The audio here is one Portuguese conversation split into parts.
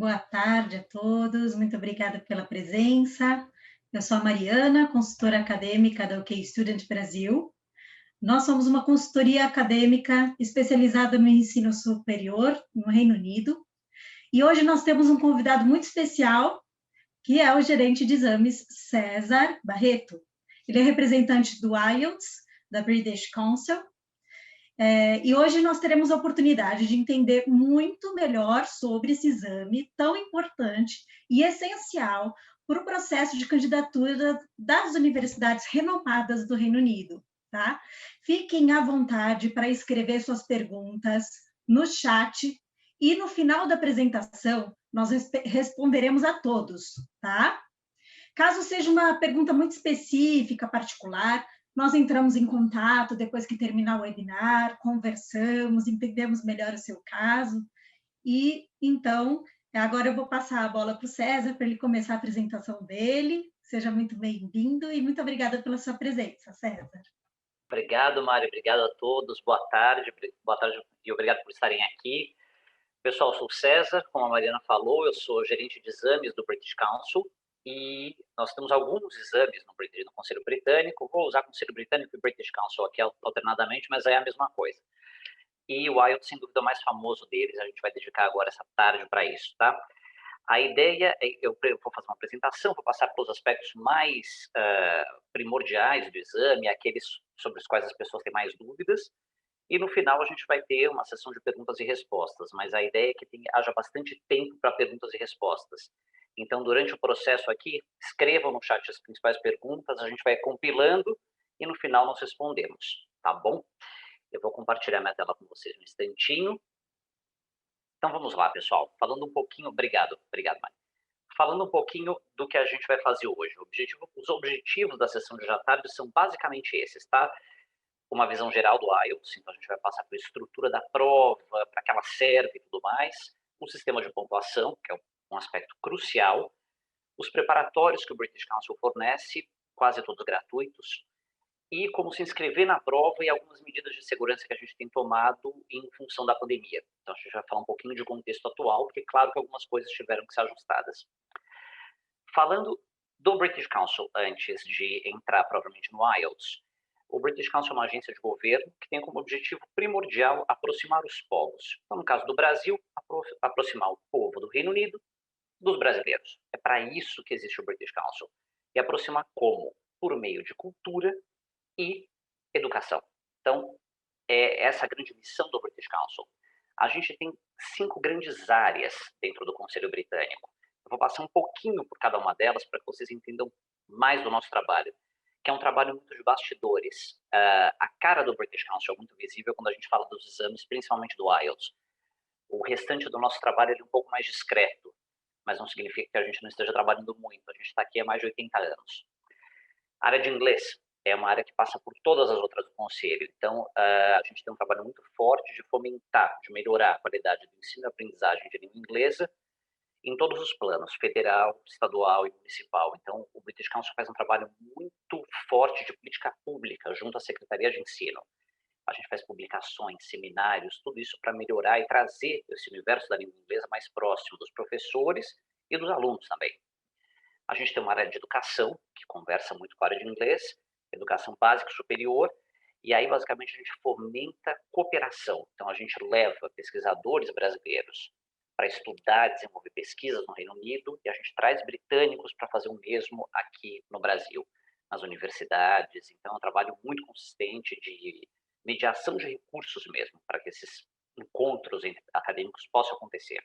Boa tarde a todos, muito obrigada pela presença. Eu sou a Mariana, consultora acadêmica da OK Student Brasil. Nós somos uma consultoria acadêmica especializada no ensino superior no Reino Unido. E hoje nós temos um convidado muito especial, que é o gerente de exames César Barreto. Ele é representante do IELTS, da British Council, e hoje nós teremos a oportunidade de entender muito melhor sobre esse exame tão importante e essencial para o processo de candidatura das universidades renomadas do Reino Unido, tá? Fiquem à vontade para escrever suas perguntas no chat e no final da apresentação nós responderemos a todos, tá? Caso seja uma pergunta muito específica, particular, nós entramos em contato depois que terminar o webinar, conversamos, entendemos melhor o seu caso. E, então, agora eu vou passar a bola para o César, para ele começar a apresentação dele. Seja muito bem-vindo e muito obrigada pela sua presença, César. Obrigado, Mário. Obrigado a todos. Boa tarde e obrigado por estarem aqui. Pessoal, eu sou o César, como a Mariana falou, eu sou gerente de exames do British Council e nós temos alguns exames no Conselho Britânico. Vou usar Conselho Britânico e British Council aqui alternadamente, mas é a mesma coisa. E o IELTS, sem dúvida, é o mais famoso deles. A gente vai dedicar agora essa tarde para isso, tá? A ideia é, eu vou fazer uma apresentação, vou passar pelos aspectos mais primordiais do exame, aqueles sobre os quais as pessoas têm mais dúvidas, e no final a gente vai ter uma sessão de perguntas e respostas, mas a ideia é que haja bastante tempo para perguntas e respostas. Então, durante o processo aqui, escrevam no chat as principais perguntas, a gente vai compilando e no final nós respondemos, tá bom? Eu vou compartilhar minha tela com vocês um instantinho. Então vamos lá, pessoal. Falando um pouquinho, obrigado, Mari. Falando um pouquinho do que a gente vai fazer hoje. Os objetivos da sessão de tarde são basicamente esses, tá? Uma visão geral do IELTS, então a gente vai passar pela estrutura da prova, para que ela serve e tudo mais, o sistema de pontuação, que é um aspecto crucial, os preparatórios que o British Council fornece, quase todos gratuitos, e como se inscrever na prova e algumas medidas de segurança que a gente tem tomado em função da pandemia. Então, a gente vai falar um pouquinho de contexto atual, porque claro que algumas coisas tiveram que ser ajustadas. Falando do British Council, antes de entrar propriamente no IELTS, o British Council é uma agência de governo que tem como objetivo primordial aproximar os povos. Então, no caso do Brasil, aproximar o povo do Reino Unido dos brasileiros. É para isso que existe o British Council. E aproximar como? Por meio de cultura e educação. Então, é essa a grande missão do British Council. A gente tem 5 grandes áreas dentro do Conselho Britânico. Eu vou passar um pouquinho por cada uma delas para que vocês entendam mais do nosso trabalho, que é um trabalho muito de bastidores. A cara do British Council é muito visível quando a gente fala dos exames, principalmente do IELTS. O restante do nosso trabalho é um pouco mais discreto, mas não significa que a gente não esteja trabalhando muito. A gente está aqui há mais de 80 anos. A área de inglês é uma área que passa por todas as outras do Conselho. Então, a gente tem um trabalho muito forte de fomentar, de melhorar a qualidade do ensino e aprendizagem de língua inglesa em todos os planos, federal, estadual e municipal. Então, o British Council faz um trabalho muito forte de política pública junto à Secretaria de Ensino. A gente faz publicações, seminários, tudo isso para melhorar e trazer esse universo da língua inglesa mais próximo dos professores e dos alunos também. A gente tem uma área de educação, que conversa muito com a área de inglês, educação básica e superior, e aí, basicamente, a gente fomenta cooperação. Então, a gente leva pesquisadores brasileiros para estudar, desenvolver pesquisas no Reino Unido, e a gente traz britânicos para fazer o mesmo aqui no Brasil, nas universidades. Então, é um trabalho muito consistente de mediação de recursos mesmo, para que esses encontros entre acadêmicos possam acontecer.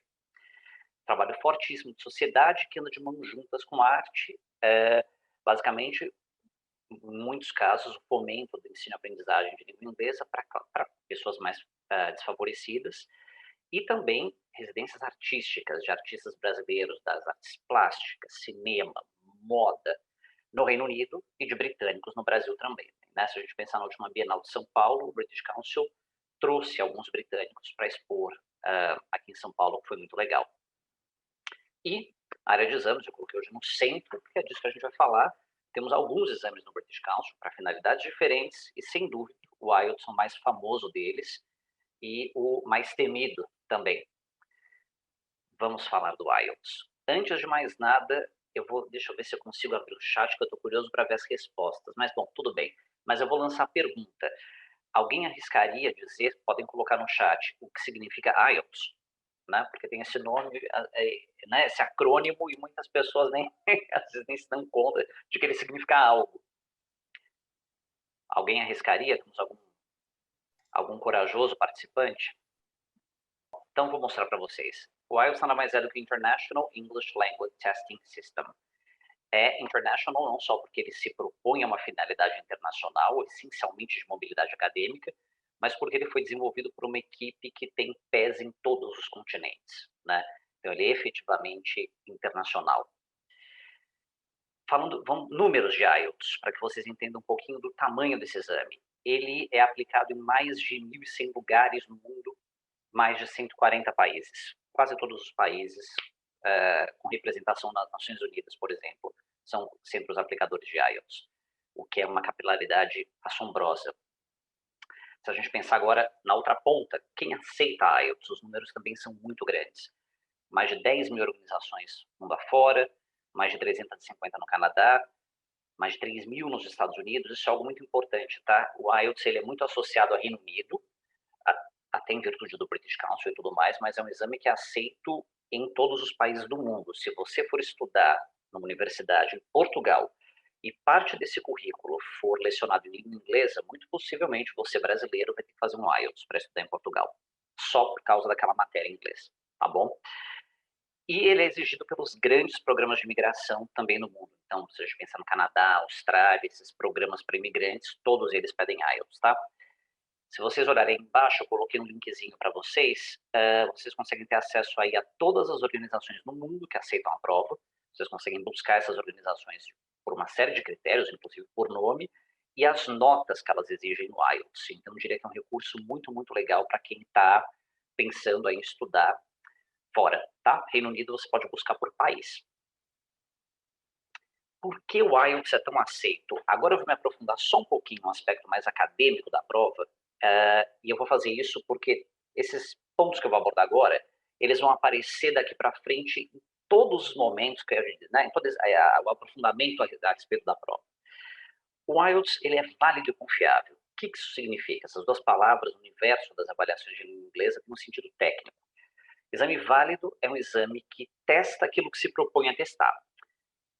Trabalho fortíssimo de sociedade que anda de mãos juntas com a arte. Basicamente, em muitos casos, o fomento do ensino e aprendizagem de língua inglesa para pessoas mais desfavorecidas, e também residências artísticas de artistas brasileiros das artes plásticas, cinema, moda, no Reino Unido, e de britânicos no Brasil também. Né? Se a gente pensar na última Bienal de São Paulo, o British Council trouxe alguns britânicos para expor aqui em São Paulo, que foi muito legal. E a área de exames, eu coloquei hoje no centro, porque é disso que a gente vai falar. Temos alguns exames no British Council para finalidades diferentes e, sem dúvida, o IELTS é o mais famoso deles e o mais temido também. vamos falar do IELTS. Antes de mais nada, deixa eu ver se eu consigo abrir o chat, que eu estou curioso para ver as respostas. Mas, bom, tudo bem. Mas eu vou lançar a pergunta. Alguém arriscaria dizer, podem colocar no chat, o que significa IELTS? Né? Porque tem esse nome, né? Esse acrônimo, e muitas pessoas às vezes nem se dão conta de que ele significa algo. Alguém arriscaria? Temos algum corajoso participante? Então, vou mostrar para vocês. O IELTS nada mais é do que International English Language Testing System. É international não só porque ele se propõe a uma finalidade internacional, essencialmente de mobilidade acadêmica, mas porque ele foi desenvolvido por uma equipe que tem pés em todos os continentes, né? Então, ele é efetivamente internacional. Números de IELTS, para que vocês entendam um pouquinho do tamanho desse exame. Ele é aplicado em mais de 1.100 lugares no mundo, mais de 140 países. Quase todos os países com representação nas Nações Unidas, por exemplo, são sempre os aplicadores de IELTS, o que é uma capilaridade assombrosa. Se a gente pensar agora na outra ponta, quem aceita IELTS, os números também são muito grandes. Mais de 10 mil organizações mundo afora, mais de 350 no Canadá, mais de 3 mil nos Estados Unidos. Isso é algo muito importante, tá? O IELTS ele é muito associado ao Reino Unido, até em virtude do British Council e tudo mais, mas é um exame que é aceito em todos os países do mundo. Se você for estudar numa universidade em Portugal e parte desse currículo for lecionado em língua inglesa, muito possivelmente você brasileiro vai ter que fazer um IELTS para estudar em Portugal, só por causa daquela matéria em inglês, tá bom? E ele é exigido pelos grandes programas de imigração também no mundo. Então, se a gente pensar no Canadá, Austrália, esses programas para imigrantes, todos eles pedem IELTS, tá? Se vocês olharem embaixo, eu coloquei um linkzinho para vocês. Vocês conseguem ter acesso aí a todas as organizações no mundo que aceitam a prova. Vocês conseguem buscar essas organizações por uma série de critérios, inclusive por nome, e as notas que elas exigem no IELTS. Então, eu diria que é um recurso muito, muito legal para quem está pensando em estudar fora, tá? Reino Unido você pode buscar por país. Por que o IELTS é tão aceito? Agora eu vou me aprofundar só um pouquinho no aspecto mais acadêmico da prova, e eu vou fazer isso porque esses pontos que eu vou abordar agora, eles vão aparecer daqui para frente em todos os momentos, né, em todo o aprofundamento a respeito da prova. O IELTS ele é válido e confiável. O que isso significa? Essas duas palavras, o universo das avaliações de língua inglesa, no sentido técnico. Exame válido é um exame que testa aquilo que se propõe a testar.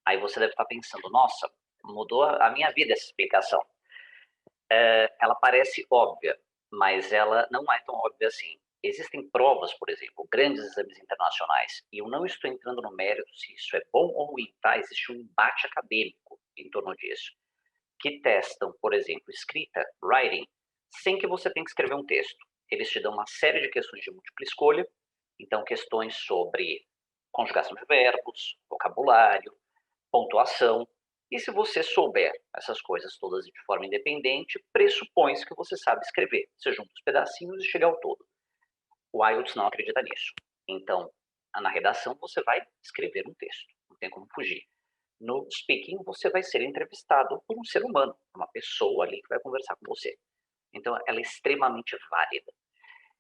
Aí você deve estar pensando, nossa, mudou a minha vida essa explicação. Ela parece óbvia, mas ela não é tão óbvia assim. Existem provas, por exemplo, grandes exames internacionais, e eu não estou entrando no mérito se isso é bom ou ruim, tá? Existe um embate acadêmico em torno disso, que testam, por exemplo, escrita, writing, sem que você tenha que escrever um texto. Eles te dão uma série de questões de múltipla escolha, então questões sobre conjugação de verbos, vocabulário, pontuação. E se você souber essas coisas todas de forma independente, pressupõe-se que você sabe escrever. Você junta os pedacinhos e chega ao todo. O IELTS não acredita nisso. Então, na redação, você vai escrever um texto. Não tem como fugir. No speaking, você vai ser entrevistado por um ser humano, uma pessoa ali que vai conversar com você. Então, ela é extremamente válida.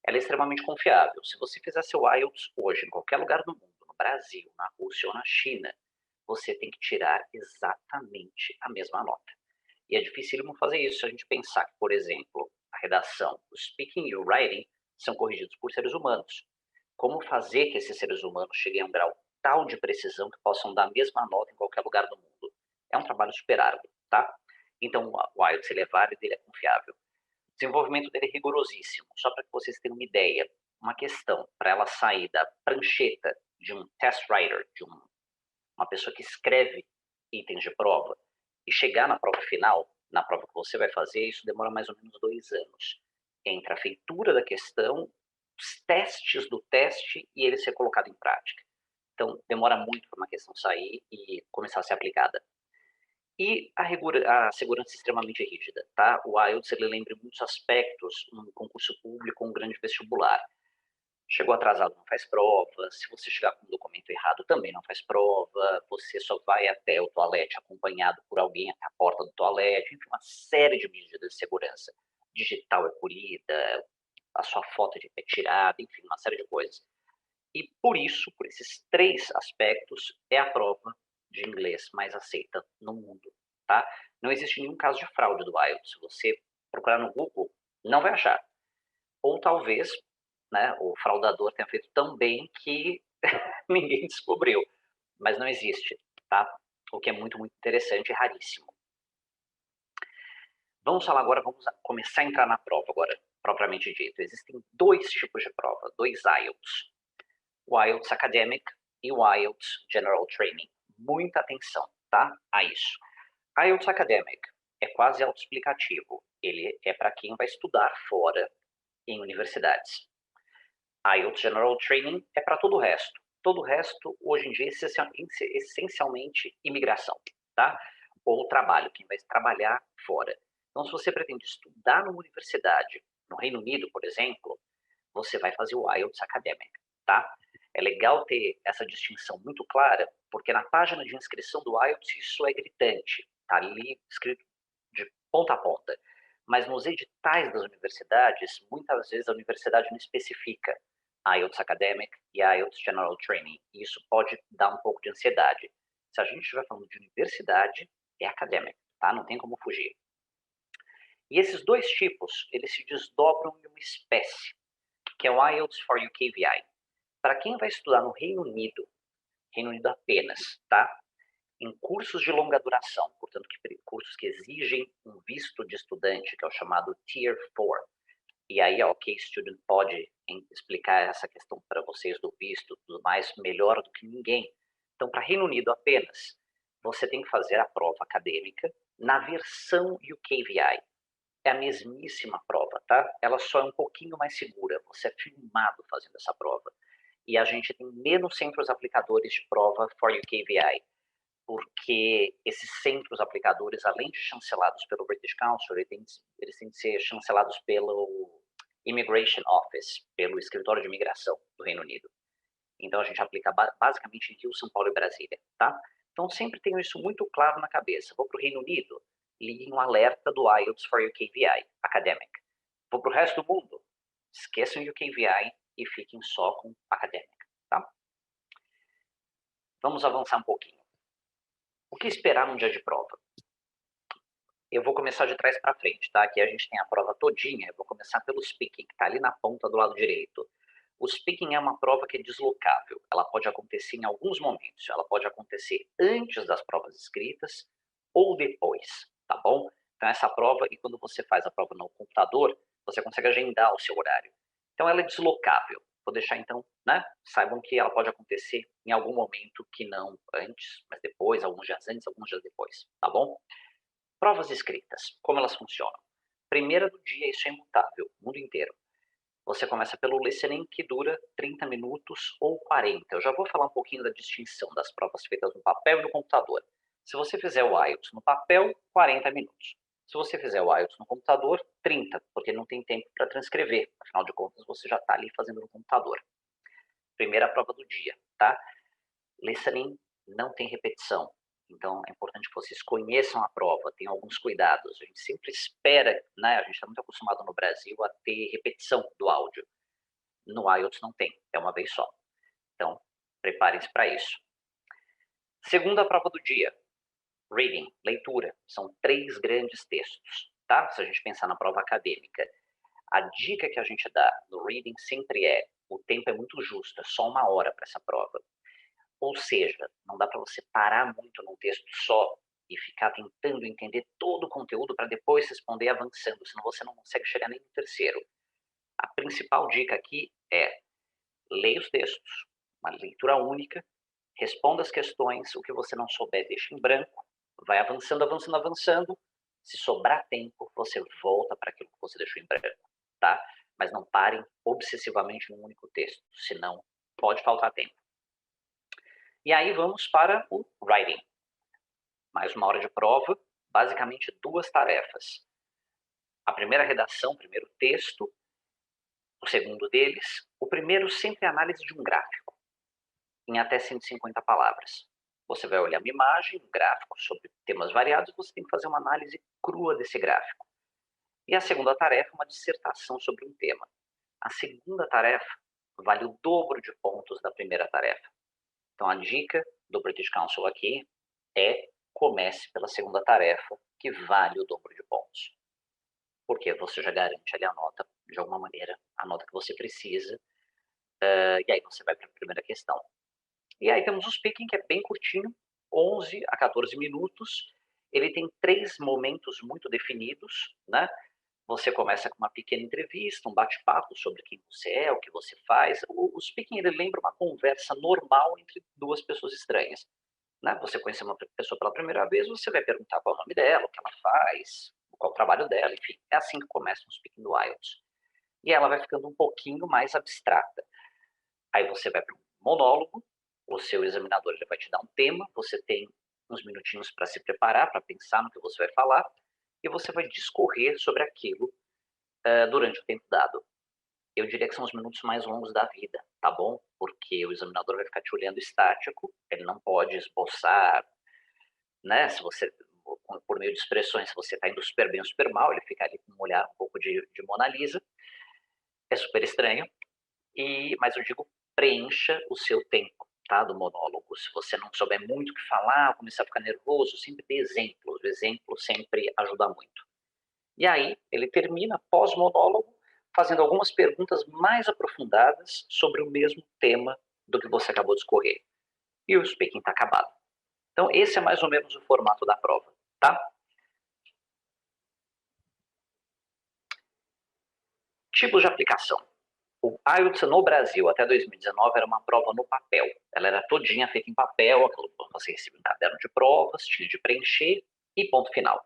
Ela é extremamente confiável. Se você fizer seu IELTS hoje, em qualquer lugar do mundo, no Brasil, na Rússia ou na China, você tem que tirar exatamente a mesma nota. E é dificílimo fazer isso se a gente pensar que, por exemplo, a redação, o speaking e o writing são corrigidos por seres humanos. Como fazer que esses seres humanos cheguem a um grau tal de precisão que possam dar a mesma nota em qualquer lugar do mundo? É um trabalho super árduo, tá? Então, o IELTS ele é válido, ele é confiável. O desenvolvimento dele é rigorosíssimo. Só para que vocês tenham uma ideia, uma questão para ela sair da prancheta de um test writer, de uma pessoa que escreve itens de prova, e chegar na prova final, na prova que você vai fazer, isso demora mais ou menos 2 anos. Entre a feitura da questão, os testes do teste e ele ser colocado em prática. Então, demora muito para uma questão sair e começar a ser aplicada. E a segurança é extremamente rígida, tá? O IELTS, ele lembra muitos aspectos num concurso público ou um grande vestibular. Chegou atrasado, não faz prova. Se você chegar com um documento errado, também não faz prova. Você só vai até o toalete acompanhado por alguém até a porta do toalete. Enfim, uma série de medidas de segurança. Digital é polida, a sua foto é tirada, enfim, uma série de coisas. E por isso, por esses 3 aspectos, é a prova de inglês mais aceita no mundo, tá? Não existe nenhum caso de fraude do IELTS. Se você procurar no Google, não vai achar. Ou talvez, né, o fraudador tenha feito tão bem que ninguém descobriu, mas não existe, tá? O que é muito, muito interessante e raríssimo. Vamos falar agora, começar a entrar na prova agora, propriamente dito. Existem 2 tipos de prova, 2 IELTS. O IELTS Academic e o IELTS General Training. Muita atenção, tá? A isso. IELTS Academic é quase autoexplicativo. Ele é para quem vai estudar fora em universidades. IELTS General Training é para todo o resto. Todo o resto, hoje em dia, é essencialmente imigração, tá? Ou trabalho, quem vai trabalhar fora. Então, se você pretende estudar numa universidade, no Reino Unido, por exemplo, você vai fazer o IELTS Academic, tá? É legal ter essa distinção muito clara, porque na página de inscrição do IELTS isso é gritante, tá ali escrito de ponta a ponta. Mas nos editais das universidades, muitas vezes a universidade não especifica IELTS Academic e IELTS General Training. E isso pode dar um pouco de ansiedade. Se a gente estiver falando de universidade, é academic, tá? Não tem como fugir. E esses 2 tipos, eles se desdobram em uma espécie, que é o IELTS for UKVI. Para quem vai estudar no Reino Unido apenas, tá? Em cursos de longa duração, portanto, cursos que exigem um visto de estudante, que é o chamado Tier 4. E aí a OK Student pode explicar essa questão para vocês do visto, tudo mais, melhor do que ninguém. Então, para Reino Unido apenas, você tem que fazer a prova acadêmica na versão UKVI. É a mesmíssima prova, tá? Ela só é um pouquinho mais segura. Você é filmado fazendo essa prova. E a gente tem menos centros aplicadores de prova for UKVI, porque esses centros aplicadores, além de chancelados pelo British Council, eles têm de ser chancelados pelo Immigration Office, pelo escritório de imigração do Reino Unido. Então a gente aplica basicamente em Rio, São Paulo e Brasília, tá? Então sempre tenho isso muito claro na cabeça. Vou para o Reino Unido, liguem um alerta do IELTS for UKVI, Academic. Vou para o resto do mundo, esqueçam UKVI e fiquem só com Academic, tá? Vamos avançar um pouquinho. O que esperar num dia de prova? Eu vou começar de trás para frente, tá? Aqui a gente tem a prova todinha. Eu vou começar pelo speaking, que está ali na ponta do lado direito. O speaking é uma prova que é deslocável. Ela pode acontecer em alguns momentos. Ela pode acontecer antes das provas escritas ou depois, tá bom? Então essa prova, e quando você faz a prova no computador, você consegue agendar o seu horário. Então ela é deslocável. Vou deixar então, né? Saibam que ela pode acontecer em algum momento que não antes, mas depois, alguns dias antes, alguns dias depois, tá bom? Provas escritas, como elas funcionam? Primeira do dia, isso é imutável, o mundo inteiro. Você começa pelo listening, que dura 30 minutos ou 40. Eu já vou falar um pouquinho da distinção das provas feitas no papel e no computador. Se você fizer o IELTS no papel, 40 minutos. Se você fizer o IELTS no computador, 30, porque não tem tempo para transcrever. Afinal de contas, você já está ali fazendo no computador. Primeira prova do dia, tá? Listening não tem repetição. Então, é importante que vocês conheçam a prova, tenham alguns cuidados. A gente sempre espera, né? A gente está muito acostumado no Brasil a ter repetição do áudio. No IELTS não tem, é uma vez só. Então, preparem-se para isso. Segunda prova do dia, reading, leitura. São 3 grandes textos, tá? Se a gente pensar na prova acadêmica. A dica que a gente dá no reading sempre é, o tempo é muito justo, é só 1 hora para essa prova. Ou seja, não dá para você parar muito num texto só e ficar tentando entender todo o conteúdo para depois responder avançando, senão você não consegue chegar nem no terceiro. A principal dica aqui é leia os textos, uma leitura única, responda as questões, o que você não souber deixa em branco, vai avançando, avançando, avançando. Se sobrar tempo, você volta para aquilo que você deixou em branco, tá? Mas não parem obsessivamente num único texto, senão pode faltar tempo. E aí vamos para o writing. Mais 1 hora de prova, basicamente 2 tarefas. A primeira redação, o primeiro texto, o segundo deles. O primeiro sempre é análise de um gráfico, em até 150 palavras. Você vai olhar uma imagem, um gráfico sobre temas variados, você tem que fazer uma análise crua desse gráfico. E a segunda tarefa é uma dissertação sobre um tema. A segunda tarefa vale o dobro de pontos da primeira tarefa. Então, a dica do British Council aqui é comece pela segunda tarefa, que vale o dobro de pontos. Porque você já garante ali a nota, de alguma maneira, a nota que você precisa, e aí você vai para a primeira questão. E aí temos o speaking, que é bem curtinho, 11 a 14 minutos. Ele tem 3 momentos muito definidos, né? Você começa com uma pequena entrevista, um bate-papo sobre quem você é, o que você faz. O speaking, ele lembra uma conversa normal entre duas pessoas estranhas, né? Você conhece uma pessoa pela primeira vez, você vai perguntar qual é o nome dela, o que ela faz, qual é o trabalho dela, enfim. É assim que começa um speaking do IELTS. E ela vai ficando um pouquinho mais abstrata. Aí você vai para um monólogo, o seu examinador ele vai te dar um tema, você tem uns minutinhos para se preparar, para pensar no que você vai falar, e você vai discorrer sobre aquilo durante o tempo dado. Eu diria que são os minutos mais longos da vida, tá bom? Porque o examinador vai ficar te olhando estático, ele não pode esboçar, né? Se você, por meio de expressões, se você está indo super bem ou super mal, ele fica ali com um olhar um pouco de Mona Lisa. É super estranho, mas eu digo, preencha o seu tempo, tá? Do monólogo. Se você não souber muito o que falar, começar a ficar nervoso, sempre dê exemplos. O exemplo sempre ajuda muito. E aí, ele termina, pós-monólogo, fazendo algumas perguntas mais aprofundadas sobre o mesmo tema do que você acabou de escorrer. E o speaking está acabado. Então, esse é mais ou menos o formato da prova, tá? Tipos de aplicação. O IELTS no Brasil, até 2019, era uma prova no papel. Ela era todinha feita em papel, você recebia um caderno de provas, tinha de preencher e ponto final.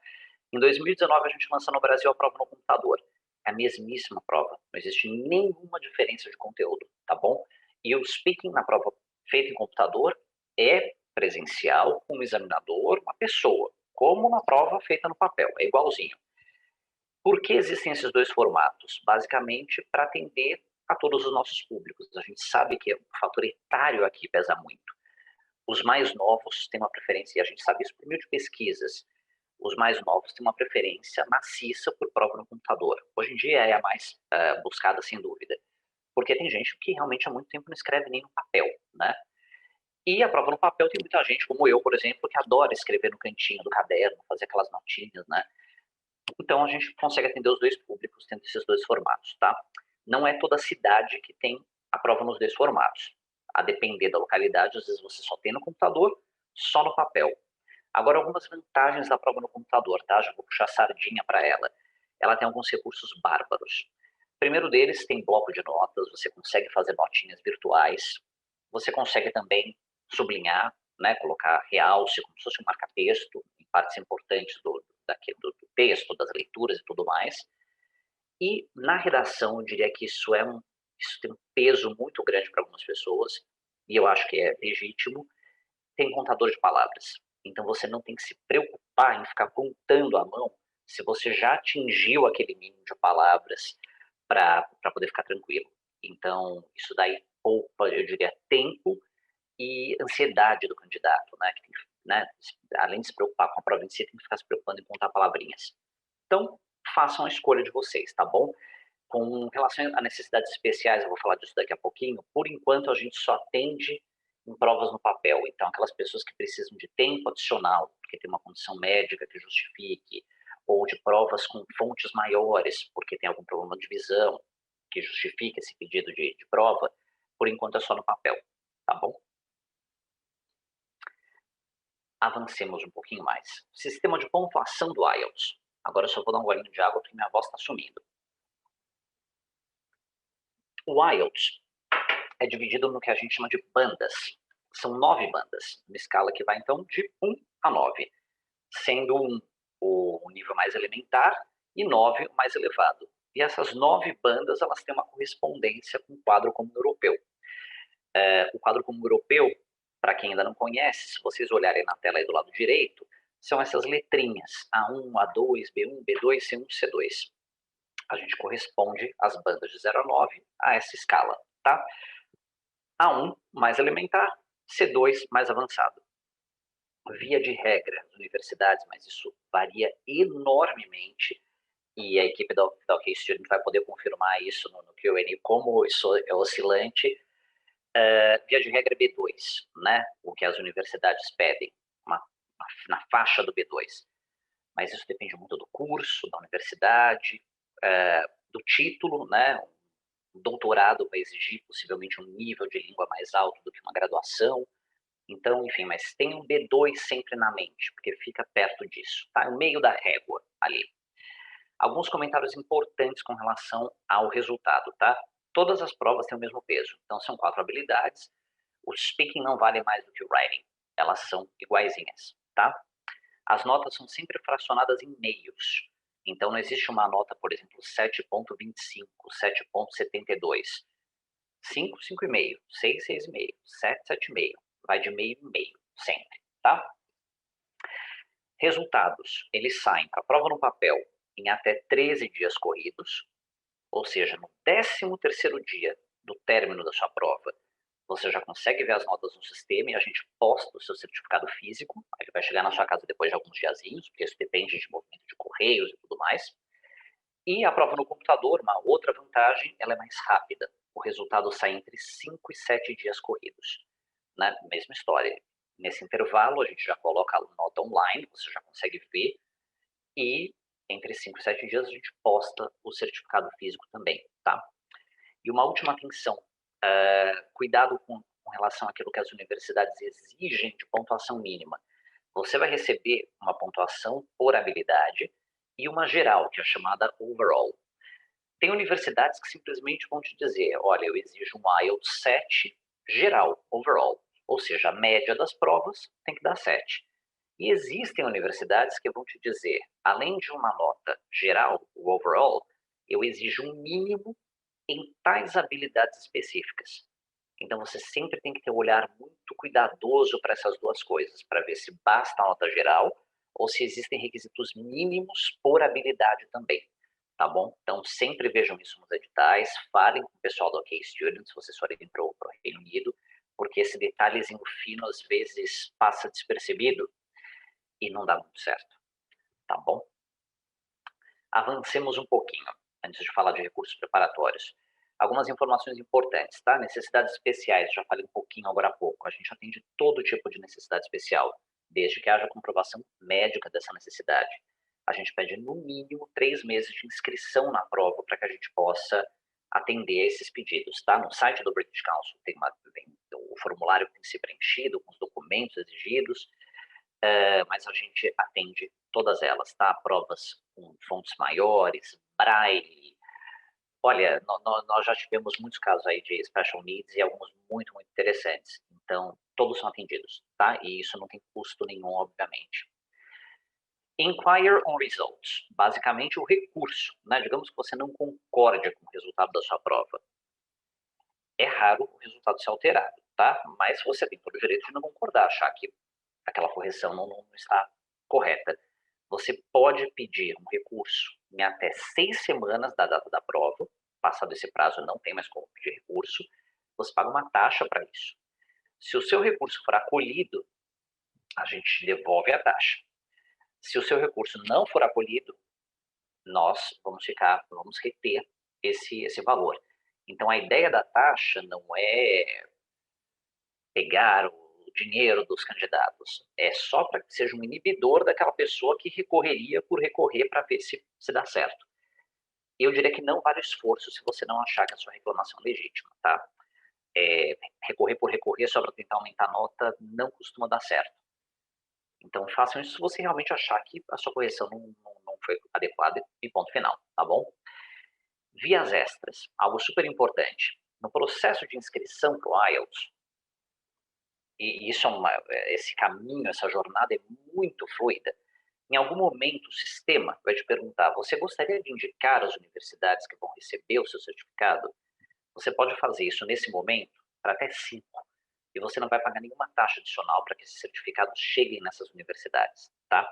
Em 2019, a gente lança no Brasil a prova no computador. É a mesmíssima prova. Não existe nenhuma diferença de conteúdo, tá bom? E o speaking na prova feita em computador é presencial, com um examinador, uma pessoa, como na prova feita no papel, é igualzinho. Por que existem esses dois formatos? Basicamente, para atender a todos os nossos públicos. A gente sabe que o fator etário aqui pesa muito. Os mais novos têm uma preferência, e a gente sabe isso por meio de pesquisas, os mais novos têm uma preferência maciça por prova no computador. Hoje em dia é a mais buscada, sem dúvida. Porque tem gente que realmente há muito tempo não escreve nem no papel, né? E a prova no papel tem muita gente, como eu, por exemplo, que adora escrever no cantinho do caderno, fazer aquelas notinhas, né? Então, a gente consegue atender os dois públicos tendo esses dois formatos, tá? Não é toda cidade que tem a prova nos dois formatos. A depender da localidade, às vezes você só tem no computador, só no papel. Agora, algumas vantagens da prova no computador, tá? Já vou puxar a sardinha para ela. Ela tem alguns recursos bárbaros. O primeiro deles tem bloco de notas, você consegue fazer notinhas virtuais, você consegue também sublinhar, né, colocar realce, como se fosse um marca-texto, em partes importantes do texto, das leituras e tudo mais. E na redação, eu diria que isso tem um peso muito grande para algumas pessoas, e eu acho que é legítimo, tem contador de palavras. Então você não tem que se preocupar em ficar contando à mão se você já atingiu aquele mínimo de palavras para poder ficar tranquilo. Então, isso daí poupa, eu diria, tempo e ansiedade do candidato, né? Que tem, né? Além de se preocupar com a prova em si, tem que ficar se preocupando em contar palavrinhas. Então, façam a escolha de vocês, tá bom? Com relação a necessidades especiais, eu vou falar disso daqui a pouquinho. Por enquanto, a gente só atende em provas no papel. Então, aquelas pessoas que precisam de tempo adicional, porque tem uma condição médica que justifique, ou de provas com fontes maiores, porque tem algum problema de visão que justifique esse pedido de prova, por enquanto é só no papel, tá bom? Avancemos um pouquinho mais. Sistema de pontuação do IELTS. Agora eu só vou dar um golinho de água porque minha voz está sumindo. O IELTS é dividido no que a gente chama de bandas. São 9 bandas, uma escala que vai então de 1 a 9, sendo 1 o nível mais elementar e 9 o mais elevado. E essas 9 bandas elas têm uma correspondência com o quadro comum europeu. O quadro comum europeu, para quem ainda não conhece, se vocês olharem na tela aí do lado direito, são essas letrinhas, A1, A2, B1, B2, C1, C2. A gente corresponde às bandas de 0 a 9 a essa escala, tá? A1, mais elementar, C2, mais avançado. Via de regra, nas universidades, mas isso varia enormemente, e a equipe da OK Student vai poder confirmar isso no Q&A, como isso é oscilante. Via de regra, B2, né? O que as universidades pedem, na faixa do B2. Mas isso depende muito do curso, da universidade, do título, né? Um doutorado vai exigir possivelmente um nível de língua mais alto do que uma graduação. Então, enfim, mas tem um B2 sempre na mente, porque fica perto disso, tá? No meio da régua ali. Alguns comentários importantes com relação ao resultado, tá? Todas as provas têm o mesmo peso, então são 4 habilidades. O speaking não vale mais do que o writing, elas são iguaizinhas, tá? As notas são sempre fracionadas em meios. Então, não existe uma nota, por exemplo, 7,25, 7,72. 5, 5,5, 6, 6,5, 7, 7,5. Vai de meio em meio, sempre, tá? Resultados, eles saem para a prova no papel em até 13 dias corridos, ou seja, no 13º dia do término da sua prova, você já consegue ver as notas no sistema e a gente posta o seu certificado físico. Ele vai chegar na sua casa depois de alguns diazinhos, porque isso depende de movimento de correios e tudo mais. E a prova no computador, uma outra vantagem, ela é mais rápida. O resultado sai entre 5 e 7 dias corridos. Né? Mesma história. Nesse intervalo, a gente já coloca a nota online, você já consegue ver, e entre 5 e 7 dias a gente posta o certificado físico também, tá? E uma última atenção, cuidado com relação àquilo que as universidades exigem de pontuação mínima. Você vai receber uma pontuação por habilidade e uma geral, que é chamada overall. Tem universidades que simplesmente vão te dizer, olha, eu exijo um IELTS 7 geral, overall. Ou seja, a média das provas tem que dar 7. E existem universidades que vão te dizer, além de uma nota geral, o overall, eu exijo um mínimo em tais habilidades específicas. Então, você sempre tem que ter um olhar muito cuidadoso para essas duas coisas, para ver se basta a nota geral ou se existem requisitos mínimos por habilidade também, tá bom? Então, sempre vejam isso nos editais, falem com o pessoal do OK Student, se vocês forem para o Reino Unido, porque esse detalhezinho fino, às vezes, passa despercebido e não dá muito certo, tá bom? Avancemos um pouquinho, antes de falar de recursos preparatórios. Algumas informações importantes, tá? Necessidades especiais, já falei um pouquinho agora há pouco. A gente atende todo tipo de necessidade especial, desde que haja comprovação médica dessa necessidade. A gente pede, no mínimo, 3 meses de inscrição na prova para que a gente possa atender esses pedidos, tá? No site do British Council tem o formulário que tem que ser preenchido, com os documentos exigidos, mas a gente atende todas elas, tá? Provas com fontes maiores, braille. Olha, nós já tivemos muitos casos aí de special needs e alguns muito, muito interessantes. Então, todos são atendidos, tá? E isso não tem custo nenhum, obviamente. Inquire on results. Basicamente, o recurso, né? Digamos que você não concorde com o resultado da sua prova. É raro o resultado ser alterado, tá? Mas você tem todo o direito de não concordar, achar que aquela correção não está correta. Você pode pedir um recurso em até 6 semanas da data da prova. Passado esse prazo, não tem mais como pedir recurso. Você paga uma taxa para isso. Se o seu recurso for acolhido, a gente devolve a taxa. Se o seu recurso não for acolhido, nós vamos reter esse valor. Então, a ideia da taxa não é pegar o dinheiro dos candidatos. É só para que seja um inibidor daquela pessoa que recorreria por recorrer para ver se dá certo. Eu diria que não vale o esforço se você não achar que a sua reclamação é legítima, tá? Recorrer por recorrer só para tentar aumentar a nota não costuma dar certo. Então, façam isso se você realmente achar que a sua correção não foi adequada e ponto final, tá bom? Vias extras, algo super importante. No processo de inscrição para o IELTS, e isso esse caminho, essa jornada é muito fluida. Em algum momento, o sistema vai te perguntar, você gostaria de indicar as universidades que vão receber o seu certificado? Você pode fazer isso nesse momento para até 5. E você não vai pagar nenhuma taxa adicional para que esses certificados cheguem nessas universidades, tá?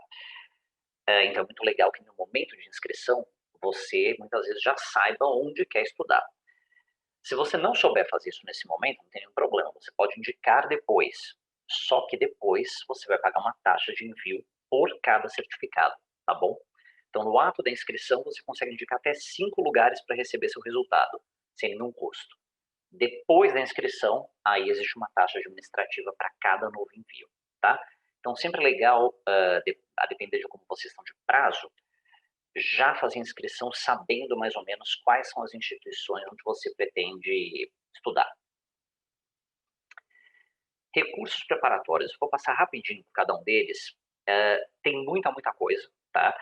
Então, é muito legal que no momento de inscrição, você muitas vezes já saiba onde quer estudar. Se você não souber fazer isso nesse momento, não tem nenhum problema. Você pode indicar depois. Só que depois você vai pagar uma taxa de envio por cada certificado, tá bom? Então, no ato da inscrição, você consegue indicar até 5 lugares para receber seu resultado, sem nenhum custo. Depois da inscrição, aí existe uma taxa administrativa para cada novo envio, tá? Então, sempre é legal, a depender de como vocês estão de prazo, já fazer inscrição sabendo mais ou menos quais são as instituições onde você pretende estudar. Recursos preparatórios, vou passar rapidinho por cada um deles. Tem muita coisa, tá?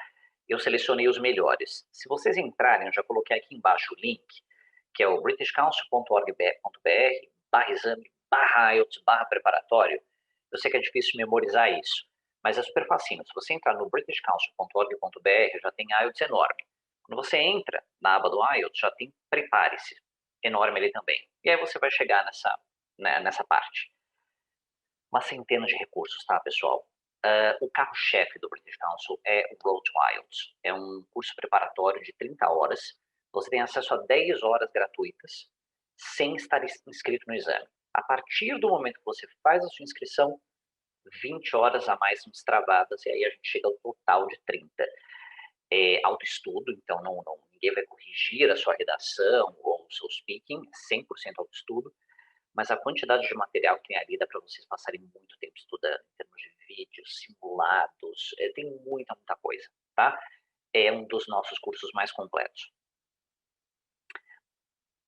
Eu selecionei os melhores. Se vocês entrarem, eu já coloquei aqui embaixo o link, que é o britishcouncil.org.br/IELTS/preparatório. Eu sei que é difícil memorizar isso, mas é super facinho. Se você entrar no britishcouncil.org.br, já tem IELTS enorme. Quando você entra na aba do IELTS, já tem Prepare-se, enorme ali também. E aí você vai chegar nessa parte. Uma centena de recursos, tá, pessoal? O carro-chefe do British Council é o Road to IELTS. É um curso preparatório de 30 horas. Você tem acesso a 10 horas gratuitas, sem estar inscrito no exame. A partir do momento que você faz a sua inscrição, 20 horas a mais são destravadas, e aí a gente chega ao total de 30. Autoestudo, então ninguém vai corrigir a sua redação ou o seu speaking, 100% autoestudo, mas a quantidade de material que tem ali dá para vocês passarem muito tempo estudando, em termos de vídeos, simulados, tem muita coisa, tá? É um dos nossos cursos mais completos.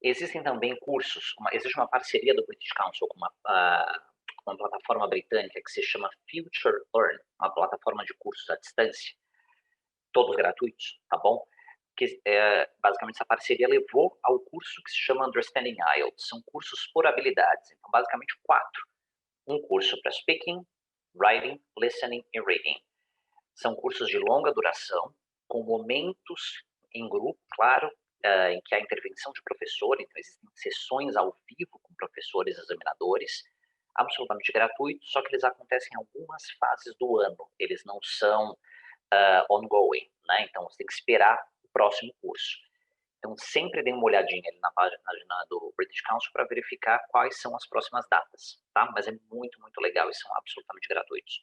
Existem também cursos, existe uma parceria do British Council com uma plataforma britânica que se chama Future Learn, uma plataforma de cursos à distância, todos gratuitos, tá bom? Que basicamente essa parceria levou ao curso que se chama Understanding IELTS. São cursos por habilidades, então basicamente 4. Um curso para speaking, writing, listening e reading. São cursos de longa duração, com momentos em grupo, claro, em que há intervenção de professor, então existem sessões ao vivo com professores e examinadores, absolutamente gratuitos, só que eles acontecem em algumas fases do ano, eles não são ongoing, né? Então você tem que esperar o próximo curso. Então sempre dê uma olhadinha ali na página do British Council para verificar quais são as próximas datas, tá? Mas é muito legal e são absolutamente gratuitos.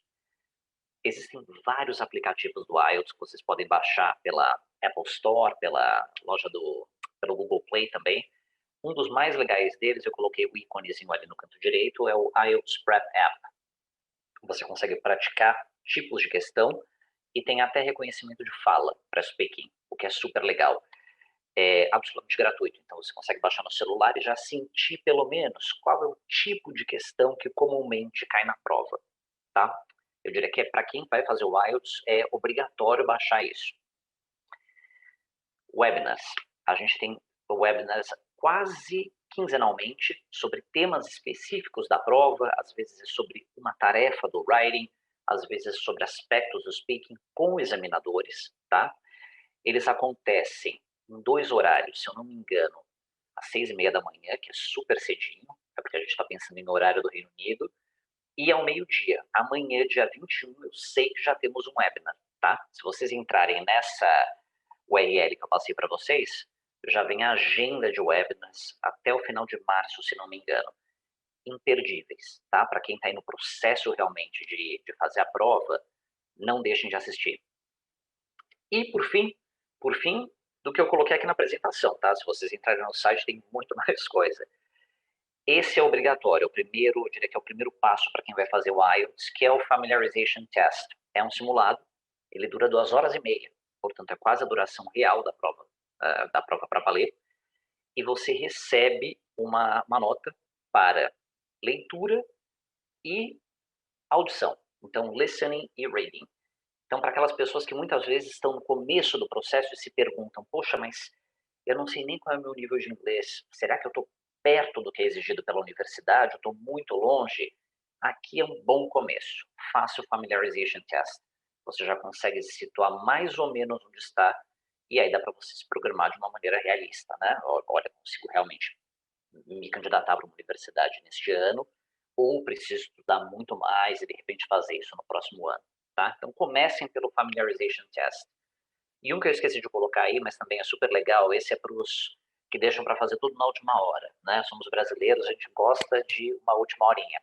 Existem vários aplicativos do IELTS que vocês podem baixar pela Apple Store, pelo Google Play também. Um dos mais legais deles, eu coloquei o íconezinho ali no canto direito, é o IELTS Prep App. Você consegue praticar tipos de questão e tem até reconhecimento de fala para speaking, o que é super legal. É absolutamente gratuito, então você consegue baixar no celular e já sentir pelo menos qual é o tipo de questão que comumente cai na prova, tá? Eu diria que para quem vai fazer o IELTS é obrigatório baixar isso. Webinars. A gente tem webinars quase quinzenalmente sobre temas específicos da prova, às vezes é sobre uma tarefa do writing, às vezes é sobre aspectos do speaking com examinadores, tá? Eles acontecem em 2 horários, se eu não me engano, às 6h30 da manhã, que é super cedinho, é porque a gente está pensando em horário do Reino Unido, e ao meio-dia. Amanhã, dia 21, eu sei que já temos um webinar, tá? Se vocês entrarem nessa URL que eu passei para vocês, já vem a agenda de webinars até o final de março, se não me engano. Imperdíveis, tá? Para quem está aí no processo realmente de fazer a prova, não deixem de assistir. E, por fim, do que eu coloquei aqui na apresentação, tá? Se vocês entrarem no site, tem muito mais coisa. Esse é obrigatório, eu diria que é o primeiro passo para quem vai fazer o IELTS, que é o Familiarization Test. É um simulado, ele dura 2h30, portanto é quase a duração real da prova para valer, e você recebe uma nota para leitura e audição, então listening e reading. Então, para aquelas pessoas que muitas vezes estão no começo do processo e se perguntam, poxa, mas eu não sei nem qual é o meu nível de inglês, será que eu estou perto do que é exigido pela universidade, eu estou muito longe? Aqui é um bom começo. Faça o Familiarization Test. Você já consegue se situar mais ou menos onde está, e aí dá para você se programar de uma maneira realista, né? Olha, consigo realmente me candidatar para uma universidade neste ano, ou preciso estudar muito mais e de repente fazer isso no próximo ano, tá? Então comecem pelo Familiarization Test. E um que eu esqueci de colocar aí, mas também é super legal, esse é para os que deixam para fazer tudo na última hora, né? Somos brasileiros, a gente gosta de uma última horinha.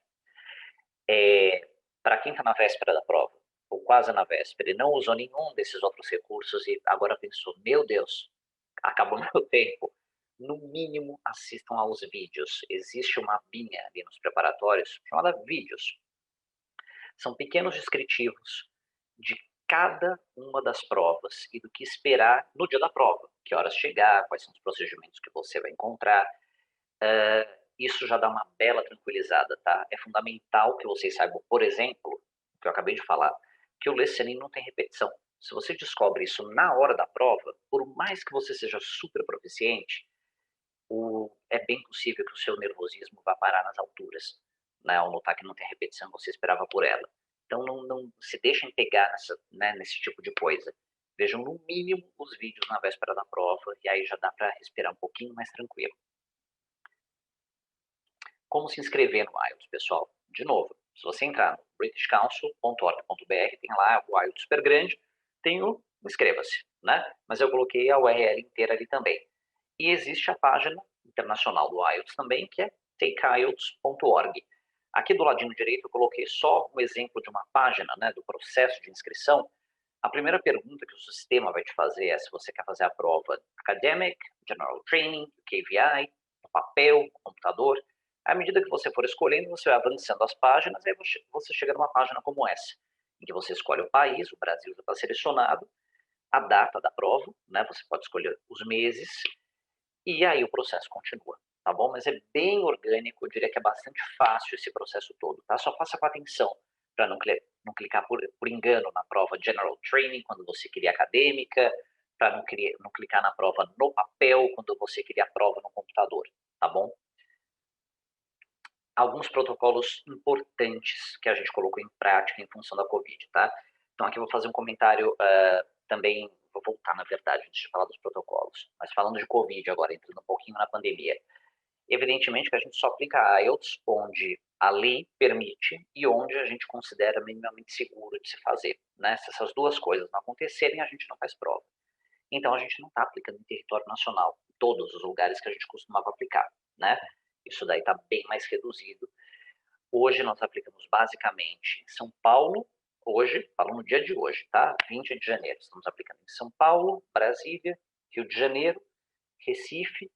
Para quem está na véspera da prova, ou quase na véspera, e não usou nenhum desses outros recursos e agora pensou, meu Deus, acabou meu tempo, no mínimo assistam aos vídeos. Existe uma abinha ali nos preparatórios chamada vídeos. São pequenos descritivos de cada uma das provas e do que esperar no dia da prova. Que horas chegar, quais são os procedimentos que você vai encontrar. Isso já dá uma bela tranquilizada, tá? É fundamental que vocês saibam, por exemplo, que eu acabei de falar, que o listening não tem repetição. Se você descobre isso na hora da prova, por mais que você seja super proficiente, é bem possível que o seu nervosismo vá parar nas alturas, né? Ao notar que não tem repetição, você esperava por ela. Então, não se deixem pegar nesse tipo de coisa. Vejam, no mínimo, os vídeos na véspera da prova, e aí já dá para respirar um pouquinho mais tranquilo. Como se inscrever no IELTS, pessoal? De novo, se você entrar no britishcouncil.org.br, tem lá o IELTS super grande, tem o inscreva-se, né? Mas eu coloquei a URL inteira ali também. E existe a página internacional do IELTS também, que é takeielts.org. Aqui do ladinho direito eu coloquei só um exemplo de uma página, né, do processo de inscrição. A primeira pergunta que o sistema vai te fazer é se você quer fazer a prova Academic, General Training, KVI, no papel, no computador. À medida que você for escolhendo, você vai avançando as páginas, e aí você chega numa página como essa, em que você escolhe o país, o Brasil já está selecionado, a data da prova, né, você pode escolher os meses, e aí o processo continua, tá bom? Mas é bem orgânico, eu diria que é bastante fácil esse processo todo, tá? Só faça com atenção para não clicar por engano na prova General Training, quando você queria acadêmica, para não clicar na prova no papel, quando você queria a prova no computador, tá bom? Alguns protocolos importantes que a gente colocou em prática em função da Covid, tá? Então aqui eu vou fazer um comentário também, vou voltar, na verdade, antes de falar dos protocolos, mas falando de Covid agora, entrando um pouquinho na pandemia. Evidentemente que a gente só aplica a IELTS onde a lei permite e onde a gente considera minimamente seguro de se fazer, né? Se essas duas coisas não acontecerem, a gente não faz prova. Então a gente não está aplicando em território nacional, em todos os lugares que a gente costumava aplicar, né? Isso daí está bem mais reduzido. Hoje nós aplicamos basicamente em São Paulo, hoje, falo no dia de hoje, tá? 20 de janeiro, estamos aplicando em São Paulo, Brasília, Rio de Janeiro, Recife,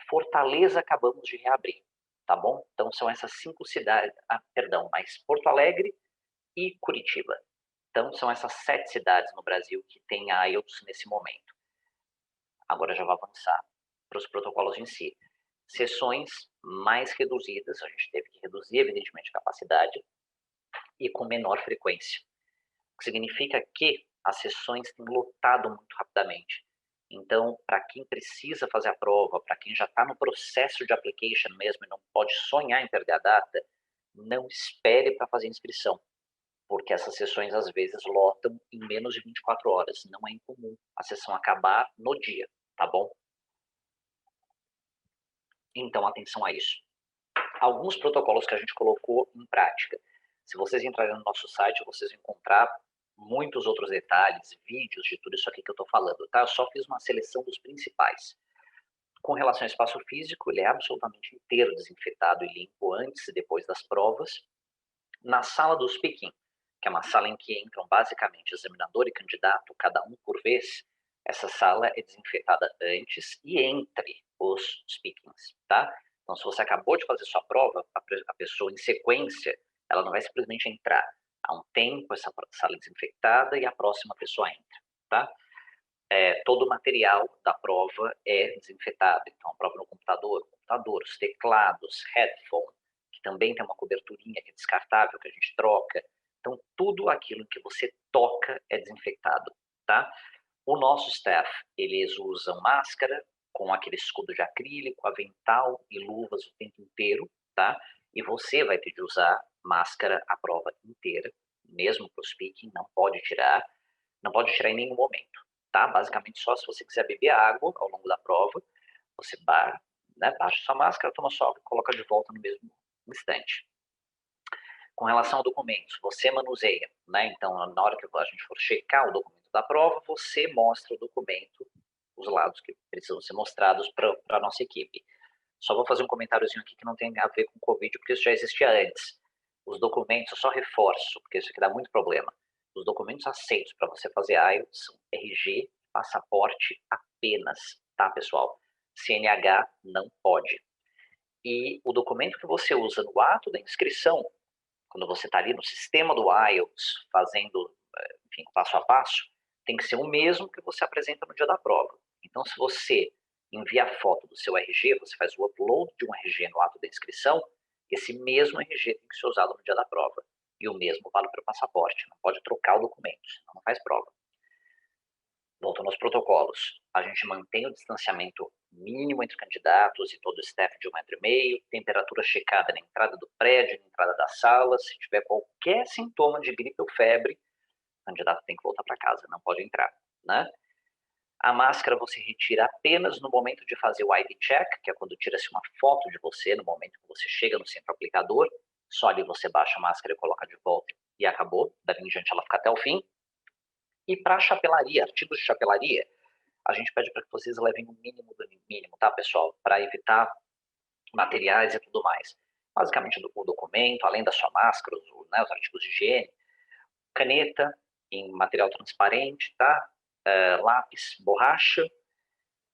Fortaleza acabamos de reabrir, tá bom? Então são essas 5 cidades, mais Porto Alegre e Curitiba. Então são essas 7 cidades no Brasil que têm a IELTS nesse momento. Agora já vou avançar para os protocolos em si. Sessões mais reduzidas, a gente teve que reduzir, evidentemente, a capacidade, e com menor frequência. O que significa que as sessões têm lotado muito rapidamente. Então, para quem precisa fazer a prova, para quem já está no processo de application mesmo e não pode sonhar em perder a data, não espere para fazer inscrição, porque essas sessões às vezes lotam em menos de 24 horas. Não é incomum a sessão acabar no dia, tá bom? Então, atenção a isso. Alguns protocolos que a gente colocou em prática. Se vocês entrarem no nosso site, vocês vão encontrar muitos outros detalhes, vídeos de tudo isso aqui que eu estou falando, tá? Eu só fiz uma seleção dos principais. Com relação ao espaço físico, ele é absolutamente inteiro desinfetado e limpo antes e depois das provas. Na sala do speaking, que é uma sala em que entram basicamente examinador e candidato, cada um por vez, essa sala é desinfetada antes e entre os speakings, tá? Então, se você acabou de fazer sua prova, a pessoa em sequência, ela não vai simplesmente entrar. Há um tempo essa sala é desinfetada e a próxima pessoa entra, tá? Todo o material da prova é desinfetado. Então, a prova no computador, os teclados, headphone, que também tem uma coberturinha que é descartável, que a gente troca. Então, tudo aquilo que você toca é desinfetado, tá? O nosso staff, eles usam máscara com aquele escudo de acrílico, avental e luvas o tempo inteiro, tá? E você vai ter de usar máscara a prova inteira, mesmo para o speaking, não pode tirar em nenhum momento, tá? Basicamente só se você quiser beber água ao longo da prova, você baixa sua máscara, toma só e coloca de volta no mesmo instante. Com relação a documentos, você manuseia, né? Então, na hora que a gente for checar o documento da prova, você mostra o documento, os lados que precisam ser mostrados para a nossa equipe. Só vou fazer um comentáriozinho aqui que não tem a ver com Covid, porque isso já existia antes. Os documentos, eu só reforço, porque isso aqui dá muito problema. Os documentos aceitos para você fazer IELTS são RG, passaporte apenas, tá, pessoal? CNH não pode. E o documento que você usa no ato da inscrição, quando você está ali no sistema do IELTS, fazendo, enfim, passo a passo, tem que ser o mesmo que você apresenta no dia da prova. Então, se você envia a foto do seu RG, você faz o upload de um RG no ato da inscrição, esse mesmo RG tem que ser usado no dia da prova. E o mesmo vale para o passaporte. Não pode trocar o documento, senão não faz prova. Voltando aos protocolos, a gente mantém o distanciamento mínimo entre candidatos e todo o staff de 1,5 m, temperatura checada na entrada do prédio, na entrada da sala. Se tiver qualquer sintoma de gripe ou febre, o candidato tem que voltar para casa, não pode entrar, né? A máscara você retira apenas no momento de fazer o ID check, que é quando tira-se uma foto de você, no momento que você chega no centro aplicador. Só ali você baixa a máscara e coloca de volta e acabou. Dali em diante ela fica até o fim. E para chapelaria, artigos de chapelaria, a gente pede para que vocês levem o mínimo do mínimo, tá, pessoal? Para evitar materiais e tudo mais. Basicamente o documento, além da sua máscara, os artigos de higiene, caneta em material transparente, tá? Lápis, borracha,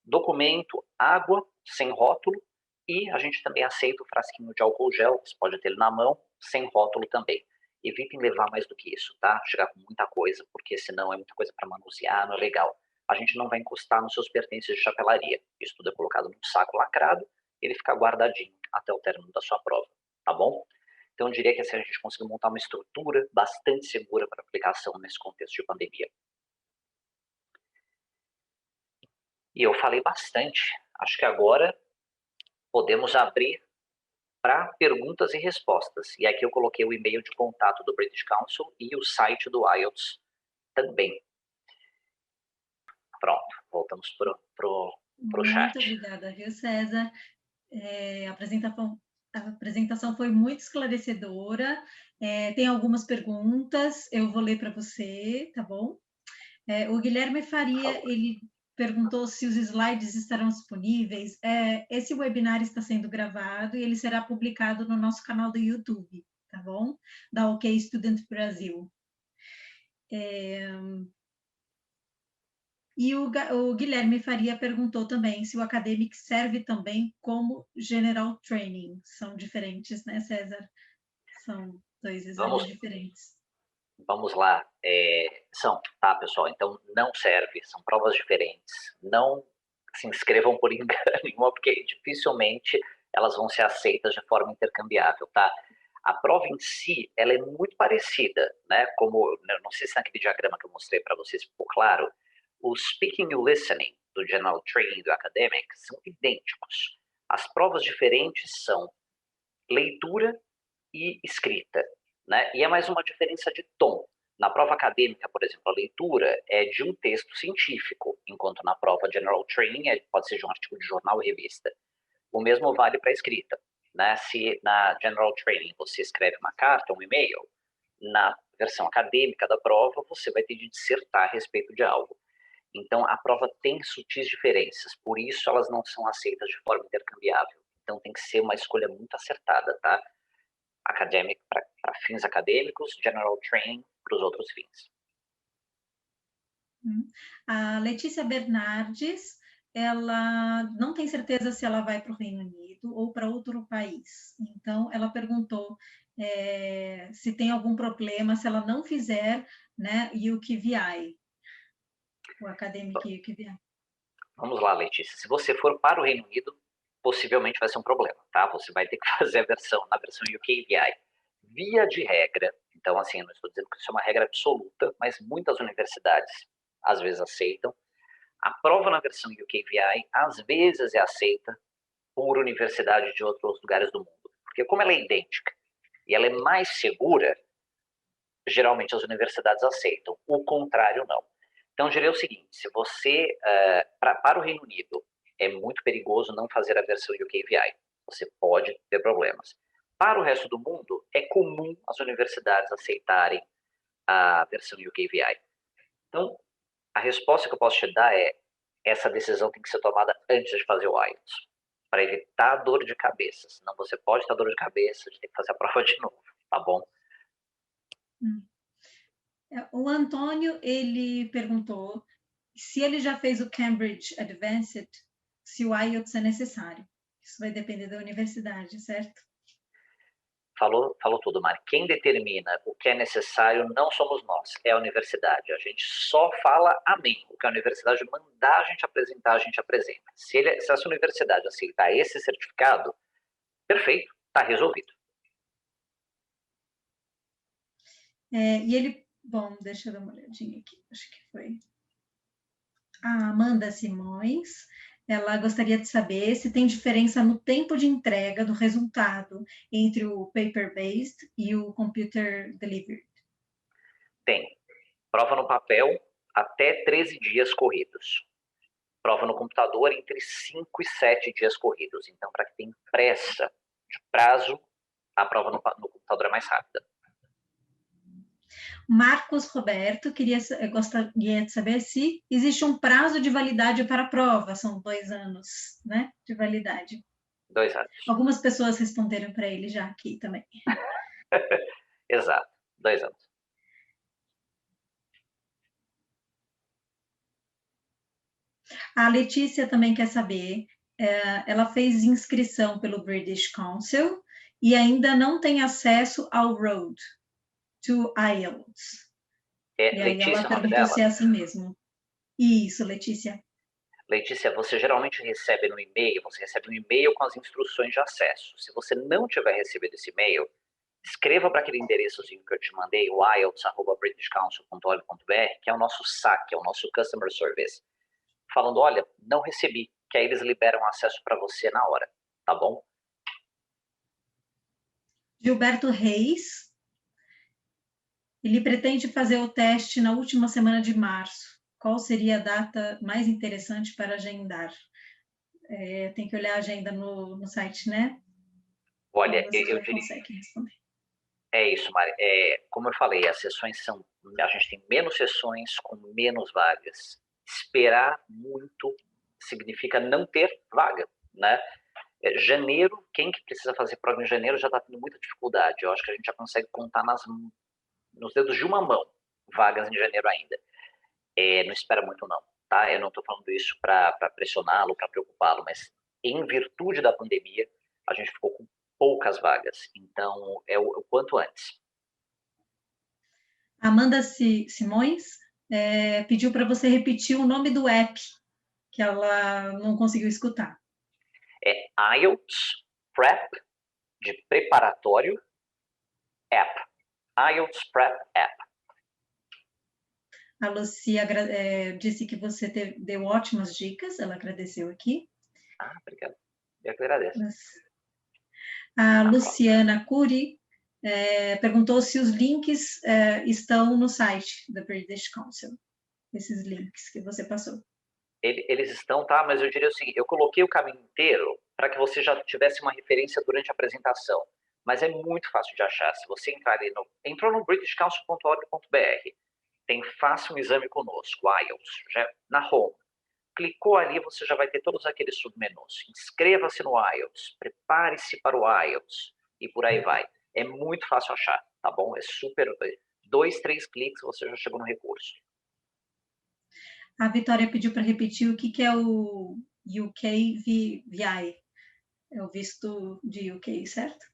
documento, água sem rótulo, e a gente também aceita o frasquinho de álcool gel, você pode ter ele na mão, sem rótulo também. Evitem levar mais do que isso, tá? Chegar com muita coisa, porque senão é muita coisa para manusear, não é legal. A gente não vai encostar nos seus pertences de chapelaria. Isso tudo é colocado num saco lacrado, ele fica guardadinho até o término da sua prova, tá bom? Então eu diria que assim a gente conseguiu montar uma estrutura bastante segura para aplicação nesse contexto de pandemia. E eu falei bastante. Acho que agora podemos abrir para perguntas e respostas. E aqui eu coloquei o e-mail de contato do British Council e o site do IELTS também. Pronto, voltamos pro chat. Muito obrigada, viu, César? A apresentação foi muito esclarecedora. Tem algumas perguntas, eu vou ler para você, tá bom? O Guilherme Faria, ele perguntou se os slides estarão disponíveis. Esse webinar está sendo gravado e ele será publicado no nosso canal do YouTube, tá bom? Da OK Student Brasil. E o Guilherme Faria perguntou também se o Academic serve também como General Training. São diferentes, né, César? São dois exames diferentes. Vamos lá. São, tá, pessoal? Então, não serve. São provas diferentes. Não se inscrevam por engano nenhuma, porque dificilmente elas vão ser aceitas de forma intercambiável, tá? A prova em si, ela é muito parecida, né? Como, não sei se naquele diagrama que eu mostrei para vocês ficou claro, o Speaking e o Listening do General Training do Academic são idênticos. As provas diferentes são leitura e escrita, né? E é mais uma diferença de tom. Na prova acadêmica, por exemplo, a leitura é de um texto científico, enquanto na prova General Training pode ser de um artigo de jornal ou revista. O mesmo vale para a escrita, né? Se na General Training você escreve uma carta, um e-mail, na versão acadêmica da prova você vai ter de dissertar a respeito de algo. Então, a prova tem sutis diferenças, por isso elas não são aceitas de forma intercambiável. Então, tem que ser uma escolha muito acertada, tá? Acadêmico para fins acadêmicos, General Training para os outros fins. A Letícia Bernardes, ela não tem certeza se ela vai para o Reino Unido ou para outro país. Então, ela perguntou se tem algum problema se ela não fizer, né, UKVI, o Academic UKVI. Vamos lá, Letícia. Se você for para o Reino Unido, possivelmente vai ser um problema, tá? Você vai ter que fazer na versão UKVI. Via de regra, então assim, eu não estou dizendo que isso é uma regra absoluta, mas muitas universidades às vezes aceitam. A prova na versão UKVI às vezes é aceita por universidades de outros lugares do mundo. Porque como ela é idêntica e ela é mais segura, geralmente as universidades aceitam. O contrário, não. Então, eu diria o seguinte, se você, para o Reino Unido, é muito perigoso não fazer a versão UKVI. Você pode ter problemas. Para o resto do mundo, é comum as universidades aceitarem a versão UKVI. Então, a resposta que eu posso te dar é essa decisão tem que ser tomada antes de fazer o IELTS, para evitar dor de cabeça. Senão você pode ter dor de cabeça de ter que fazer a prova de novo, tá bom? O Antônio, ele perguntou se ele já fez o Cambridge Advanced, se o IELTS é necessário. Isso vai depender da universidade, certo? Falou tudo, Mari. Quem determina o que é necessário não somos nós, é a universidade. A gente só fala amém. O que a universidade mandar a gente apresentar, a gente apresenta. Se essa universidade aceitar esse certificado, perfeito, está resolvido. E ele, bom, deixa eu dar uma olhadinha aqui, acho que foi a Amanda Simões. Ela gostaria de saber se tem diferença no tempo de entrega do resultado entre o paper-based e o computer delivered. Tem. Prova no papel, até 13 dias corridos. Prova no computador, entre 5 e 7 dias corridos. Então, para quem tem pressa de prazo, a prova no computador é mais rápida. Marcos Roberto gostaria de saber se existe um prazo de validade para a prova. São 2 anos, né, de validade. 2 anos. Algumas pessoas responderam para ele já aqui também. Exato, 2 anos. A Letícia também quer saber, ela fez inscrição pelo British Council e ainda não tem acesso ao Road to IELTS. E aí Letícia, ela perguntou se é assim mesmo. Isso, Letícia. Letícia, você geralmente recebe no e-mail, você recebe um e-mail com as instruções de acesso. Se você não tiver recebido esse e-mail, escreva para aquele endereçozinho que eu te mandei, o ielts@britishcouncil.org.br, que é o nosso SAC, é o nosso Customer Service, falando, olha, não recebi, que aí eles liberam acesso para você na hora, tá bom? Gilberto Reis, ele pretende fazer o teste na última semana de março. Qual seria a data mais interessante para agendar? Tem que olhar a agenda no site, né? Olha, você eu já diria... consegue responder. É isso, Mari. Como eu falei, as sessões são... A gente tem menos sessões com menos vagas. Esperar muito significa não ter vaga, né? Janeiro, quem que precisa fazer prova em janeiro já está tendo muita dificuldade. Eu acho que a gente já consegue contar nos dedos de uma mão vagas em janeiro ainda. Não espera muito não, tá? Eu não estou falando isso para pressioná-lo, para preocupá-lo, mas em virtude da pandemia, a gente ficou com poucas vagas. Então, é o quanto antes. Amanda Simões pediu para você repetir o nome do app, que ela não conseguiu escutar. É IELTS Prep, de preparatório, app. IELTS Prep App. A Lucia disse que você deu ótimas dicas, ela agradeceu aqui. Obrigado. Eu que agradeço. A Luciana Cury perguntou se os links estão no site da British Council, esses links que você passou. Eles estão, tá? Mas eu diria o seguinte, eu coloquei o caminho inteiro para que você já tivesse uma referência durante a apresentação. Mas é muito fácil de achar. Se você entrar ali entrou no britishcouncil.org.br, tem Faça um Exame Conosco, IELTS, já na home. Clicou ali, você já vai ter todos aqueles submenus. Inscreva-se no IELTS, prepare-se para o IELTS e por aí vai. É muito fácil achar, tá bom? É super... 2, 3 cliques você já chegou no recurso. A Vitória pediu para repetir o que é o UKVI. É o visto de UK, certo?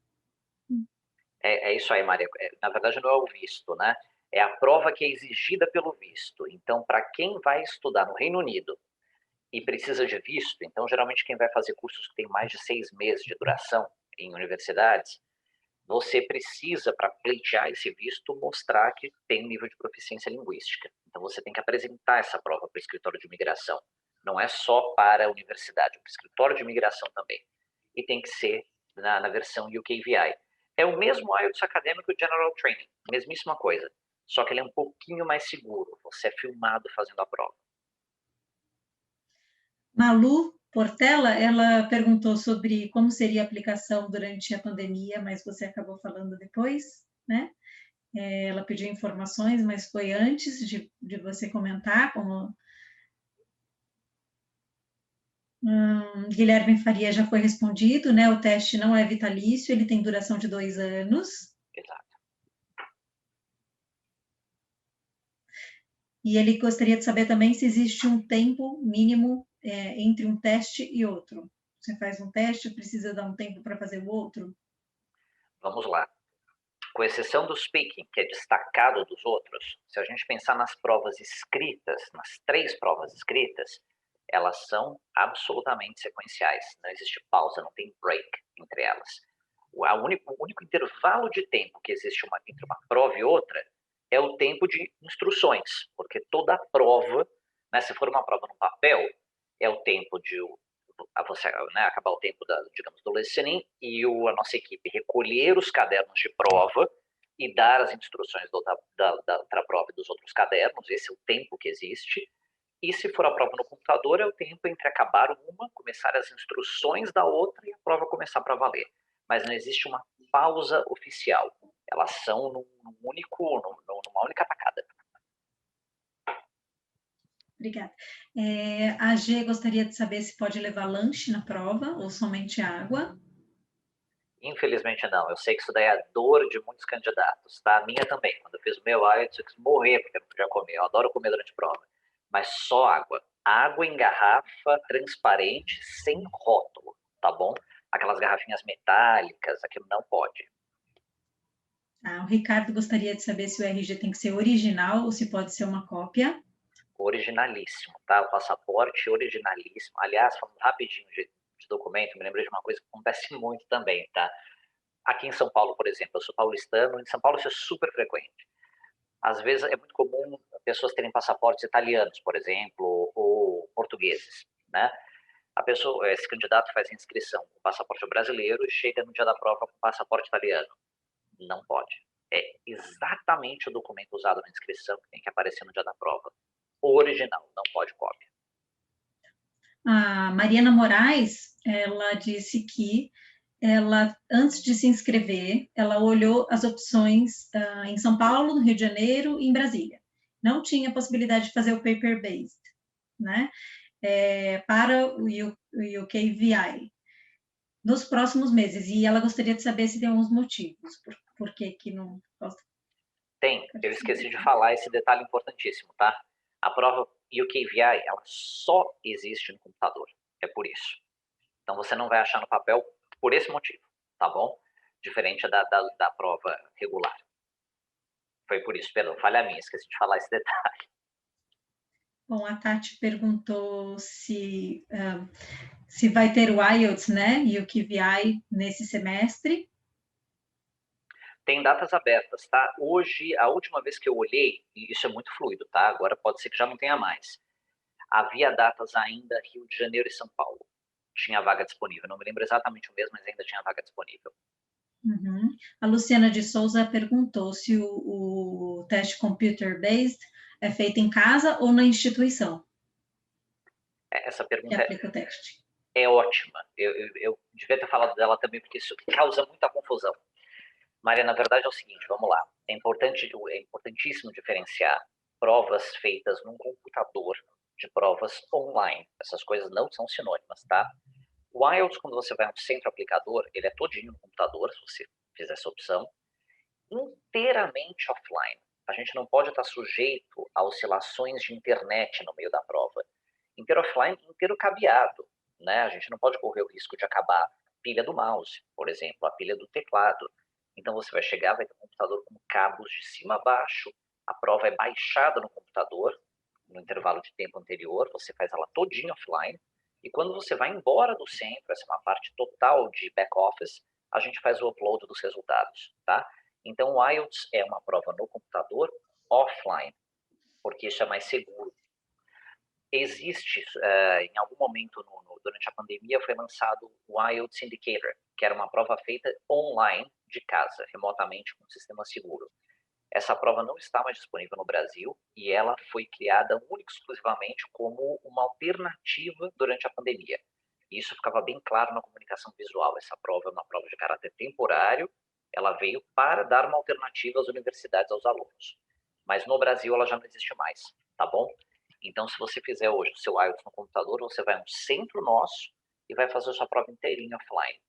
É isso aí, Maria. Na verdade, não é o visto, né? É a prova que é exigida pelo visto. Então, para quem vai estudar no Reino Unido e precisa de visto, então, geralmente, quem vai fazer cursos que têm mais de 6 meses de duração em universidades, você precisa, para pleitear esse visto, mostrar que tem um nível de proficiência linguística. Então, você tem que apresentar essa prova para o escritório de imigração. Não é só para a universidade, é para o escritório de imigração também. E tem que ser na versão UKVI. É o mesmo IELTS acadêmico General Training, mesmíssima coisa. Só que ele é um pouquinho mais seguro. Você é filmado fazendo a prova. Malu Portela, ela perguntou sobre como seria a aplicação durante a pandemia, mas você acabou falando depois, né? Ela pediu informações, mas foi antes de você comentar, como... Guilherme Faria já foi respondido, né? O teste não é vitalício, ele tem duração de 2 anos. Exato. E ele gostaria de saber também se existe um tempo mínimo entre um teste e outro. Você faz um teste, precisa dar um tempo para fazer o outro? Vamos lá. Com exceção do speaking, que é destacado dos outros, se a gente pensar nas provas escritas, nas 3 provas escritas, elas são absolutamente sequenciais. Não existe pausa, não tem break entre elas. O único intervalo de tempo que existe entre uma prova e outra é o tempo de instruções, porque toda a prova, né, se for uma prova no papel, é o tempo de você, né, acabar o tempo digamos, do listening e a nossa equipe recolher os cadernos de prova e dar as instruções da outra prova e dos outros cadernos. Esse é o tempo que existe. E se for a prova no computador, é o tempo entre acabar uma, começar as instruções da outra e a prova começar para valer. Mas não existe uma pausa oficial. Elas são numa única tacada. Obrigada. A G gostaria de saber se pode levar lanche na prova ou somente água. Infelizmente não. Eu sei que isso daí é a dor de muitos candidatos, tá? A minha também. Quando eu fiz o meu IELTS, eu quis morrer porque eu não podia comer. Eu adoro comer durante a prova. Mas só água. Água em garrafa transparente, sem rótulo, tá bom? Aquelas garrafinhas metálicas, aquilo não pode. O Ricardo gostaria de saber se o RG tem que ser original ou se pode ser uma cópia. Originalíssimo, tá? O passaporte originalíssimo. Aliás, falando rapidinho de documento, me lembrei de uma coisa que acontece muito também, tá? Aqui em São Paulo, por exemplo, eu sou paulistano, em São Paulo isso é super frequente. Às vezes é muito comum pessoas terem passaportes italianos, por exemplo, ou portugueses, né? Esse candidato faz a inscrição com passaporte brasileiro e chega no dia da prova com passaporte italiano. Não pode. É exatamente o documento usado na inscrição que tem que aparecer no dia da prova. O original, não pode cópia. A Mariana Moraes, ela disse que ela, antes de se inscrever, ela olhou as opções em São Paulo, no Rio de Janeiro e em Brasília. Não tinha possibilidade de fazer o paper-based, né? Para o UKVI nos próximos meses. E ela gostaria de saber se tem alguns motivos, por que não gosta. Tem, eu esqueci de falar esse detalhe importantíssimo, tá? A prova UKVI, ela só existe no computador, é por isso. Então você não vai achar no papel por esse motivo, tá bom? Diferente da prova regular. Foi por isso, perdão, falha minha, esqueci de falar esse detalhe. Bom, a Tati perguntou se vai ter o IELTS, né, e o QVI nesse semestre. Tem datas abertas, tá? Hoje, a última vez que eu olhei, e isso é muito fluido, tá? Agora pode ser que já não tenha mais. Havia datas ainda Rio de Janeiro e São Paulo. Tinha vaga disponível. Não me lembro exatamente o mês, mas ainda tinha vaga disponível. Uhum. A Luciana de Souza perguntou se o teste computer-based é feito em casa ou na instituição. Essa Que pergunta aplica o teste. é ótima. Eu devia ter falado dela também, porque isso causa muita confusão. Maria, na verdade é o seguinte, vamos lá. É importantíssimo diferenciar provas feitas num computador de provas online. Essas coisas não são sinônimas, tá? O IELTS, quando você vai a um centro aplicador, ele é todinho no computador, se você fizer essa opção, inteiramente offline. A gente não pode estar sujeito a oscilações de internet no meio da prova. Inteiro offline, inteiro cabeado, né? A gente não pode correr o risco de acabar a pilha do mouse, por exemplo, a pilha do teclado. Então você vai chegar, vai ter um computador com cabos de cima a baixo, a prova é baixada no computador, no intervalo de tempo anterior, você faz ela todinha offline, e quando você vai embora do centro, essa é uma parte total de back-office, a gente faz o upload dos resultados, tá? Então o IELTS é uma prova no computador offline, porque isso é mais seguro. Existe, em algum momento durante a pandemia, foi lançado o IELTS Indicator, que era uma prova feita online, de casa, remotamente, com um sistema seguro. Essa prova não está mais disponível no Brasil e ela foi criada única e exclusivamente como uma alternativa durante a pandemia. E isso ficava bem claro na comunicação visual. Essa prova é uma prova de caráter temporário, ela veio para dar uma alternativa às universidades, aos alunos. Mas no Brasil ela já não existe mais, tá bom? Então, se você fizer hoje o seu IELTS no computador, você vai a um centro nosso e vai fazer a sua prova inteirinha offline.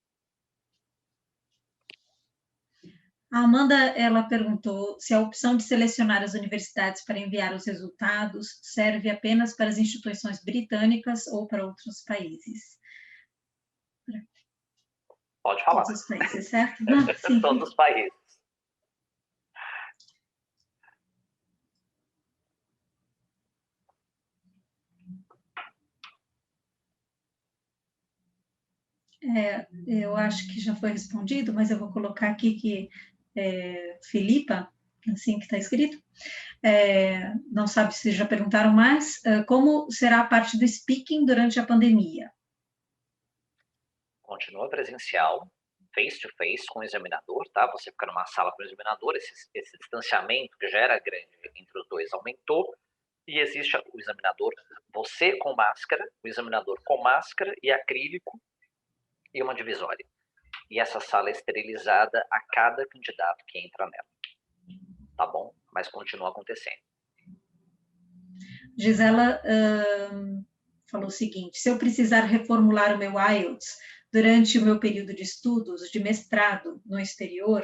A Amanda, ela perguntou se a opção de selecionar as universidades para enviar os resultados serve apenas para as instituições britânicas ou para outros países. Pode falar. Todos os países, certo? Não, sim. Todos os países. Eu acho que já foi respondido, mas eu vou colocar aqui que Filipa, assim que está escrito, não sabe se já perguntaram mais, como será a parte do speaking durante a pandemia? Continua presencial, face to face com o examinador, tá? Você fica numa sala com o examinador, esse distanciamento que já era grande entre os dois aumentou, e existe o examinador, você com máscara, o examinador com máscara e acrílico e uma divisória. E essa sala é esterilizada a cada candidato que entra nela. Tá bom? Mas continua acontecendo. Gisela falou o seguinte: se eu precisar reformular o meu IELTS durante o meu período de estudos de mestrado no exterior,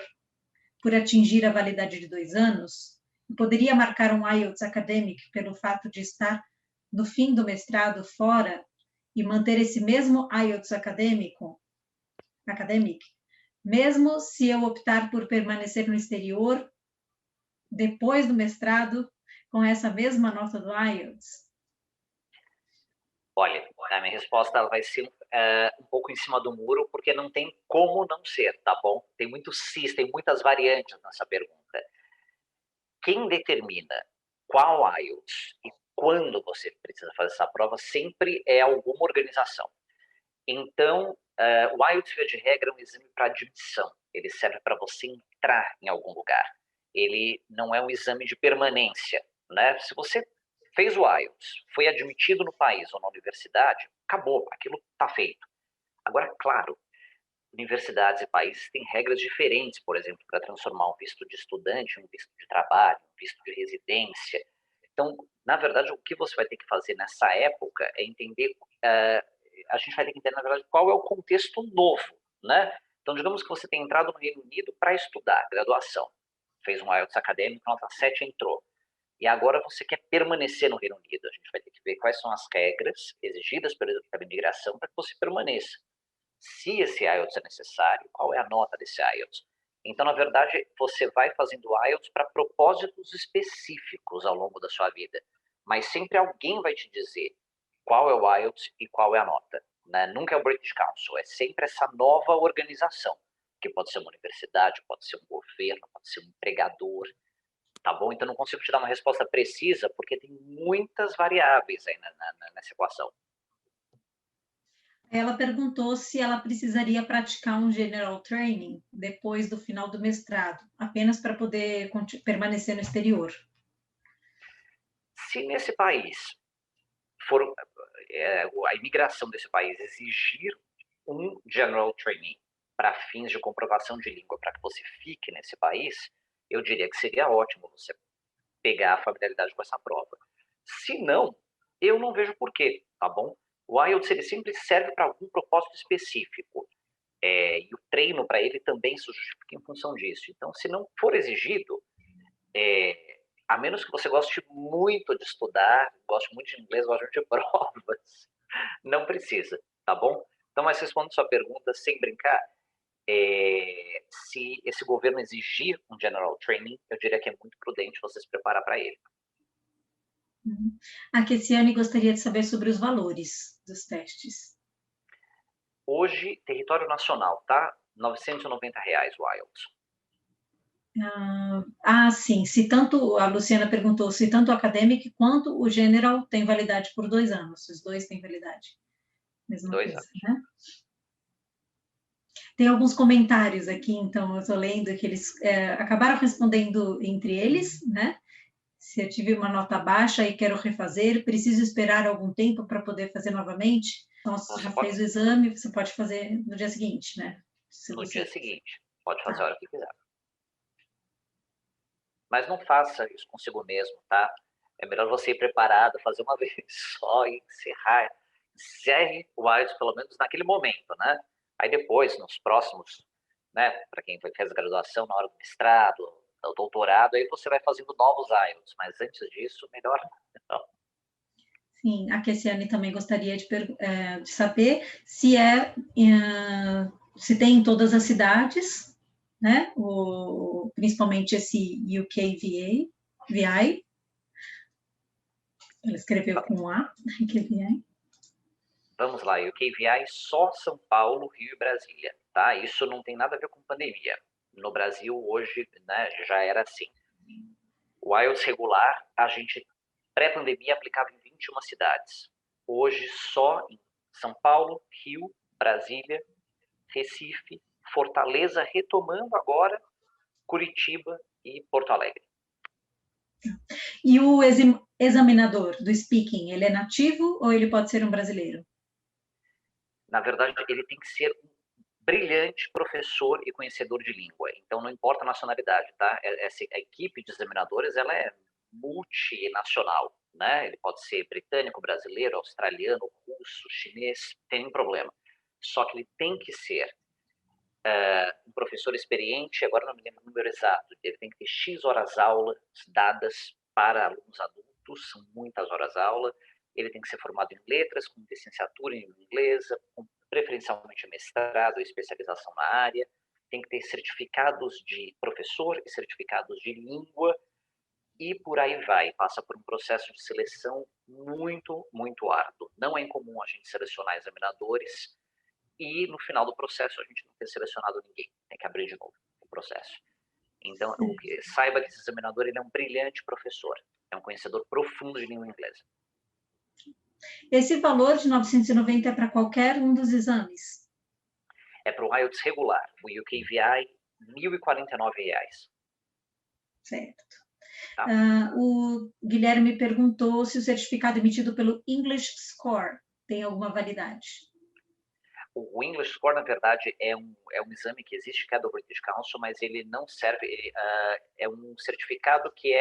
por atingir a validade de 2 anos, eu poderia marcar um IELTS academic pelo fato de estar no fim do mestrado fora e manter esse mesmo IELTS academic, mesmo se eu optar por permanecer no exterior depois do mestrado com essa mesma nota do IELTS? Olha, a minha resposta ela vai ser um pouco em cima do muro, porque não tem como não ser, tá bom? Tem muitos cis, tem muitas variantes nessa pergunta. Quem determina qual IELTS e quando você precisa fazer essa prova sempre é alguma organização. Então, o IELTS, via de regra, é um exame para admissão. Ele serve para você entrar em algum lugar. Ele não é um exame de permanência, né? Se você fez o IELTS, foi admitido no país ou na universidade, acabou, aquilo está feito. Agora, claro, universidades e países têm regras diferentes, por exemplo, para transformar um visto de estudante em um visto de trabalho, um visto de residência. Então, na verdade, o que você vai ter que fazer nessa época é entender, a gente vai ter que entender, na verdade, qual é o contexto novo, né? Então, digamos que você tem entrado no Reino Unido para estudar, graduação. Fez um IELTS acadêmico, nota 7, entrou. E agora você quer permanecer no Reino Unido. A gente vai ter que ver quais são as regras exigidas pela imigração para que você permaneça. Se esse IELTS é necessário, qual é a nota desse IELTS? Então, na verdade, você vai fazendo IELTS para propósitos específicos ao longo da sua vida. Mas sempre alguém vai te dizer qual é o IELTS e qual é a nota. Né? Nunca é o British Council, é sempre essa nova organização, que pode ser uma universidade, pode ser um governo, pode ser um empregador, tá bom? Então, não consigo te dar uma resposta precisa, porque tem muitas variáveis aí nessa equação. Ela perguntou se ela precisaria praticar um general training depois do final do mestrado, apenas para poder permanecer no exterior. Se nesse país for a imigração desse país exigir um general training para fins de comprovação de língua, para que você fique nesse país, eu diria que seria ótimo você pegar a familiaridade com essa prova. Se não, eu não vejo porquê, tá bom? O IELTS ele sempre serve para algum propósito específico. E o treino para ele também se justifica em função disso. Então, se não for exigido, a menos que você goste muito de estudar, goste muito de inglês, goste muito de provas, não precisa, tá bom? Então, mas respondendo sua pergunta sem brincar, se esse governo exigir um general training, eu diria que é muito prudente você se preparar para ele. A Kessiane gostaria de saber sobre os valores dos testes. Hoje, território nacional, tá? R$ 990 o IELTS. Sim. Se tanto, a Luciana perguntou se tanto o academic quanto o general tem validade por 2 anos. Os dois têm validade. Mesma 2 coisa, anos. né? Tem alguns comentários aqui, então eu estou lendo que eles acabaram respondendo entre eles, né? Se eu tive uma nota baixa e quero refazer, preciso esperar algum tempo para poder fazer novamente? Então, se já fez o exame, você pode fazer no dia seguinte, né? No dia seguinte. Pode fazer a hora que quiser. Mas não faça isso consigo mesmo, tá? É melhor você ir preparado, fazer uma vez só e encerrar. Encerre o IELTS pelo menos naquele momento, né? Aí depois, nos próximos né? Para quem fez graduação na hora do mestrado, do doutorado, aí você vai fazendo novos IELTS, mas antes disso, melhor não. Sim, a Kessiane também gostaria de saber se tem em todas as cidades, né? Principalmente esse UKVI. Ela escreveu com A, UKVI. Vamos lá, UKVI só São Paulo, Rio e Brasília, tá? Isso não tem nada a ver com pandemia. No Brasil, hoje, né, já era assim. O IELTS regular, a gente, pré-pandemia, aplicava em 21 cidades. Hoje, só em São Paulo, Rio, Brasília, Recife, Fortaleza, retomando agora, Curitiba e Porto Alegre. E o examinador do speaking, ele é nativo ou ele pode ser um brasileiro? Na verdade, ele tem que ser um brilhante professor e conhecedor de língua. Então, não importa a nacionalidade, tá? A equipe de examinadores, ela é multinacional, né? Ele pode ser britânico, brasileiro, australiano, russo, chinês, não tem nenhum problema. Só que ele tem que ser um professor experiente, agora não me lembro o número exato, ele tem que ter X horas aula dadas para alunos adultos, são muitas horas aula, ele tem que ser formado em letras, com licenciatura em língua inglesa, com preferencialmente mestrado ou especialização na área, tem que ter certificados de professor e certificados de língua, e por aí vai, passa por um processo de seleção muito, muito árduo. Não é incomum a gente selecionar examinadores e no final do processo a gente não ter selecionado ninguém, tem que abrir de novo o processo. Então, saiba que esse examinador ele é um brilhante professor, é um conhecedor profundo de língua inglesa. Esse valor de 990 é para qualquer um dos exames? É para o IELTS regular, o UKVI, R$ 1.049. Certo. Tá? O Guilherme perguntou se o certificado emitido pelo English Score tem alguma validade. O English Score, na verdade, é um exame que existe, que é do British Council, mas ele não serve, é um certificado que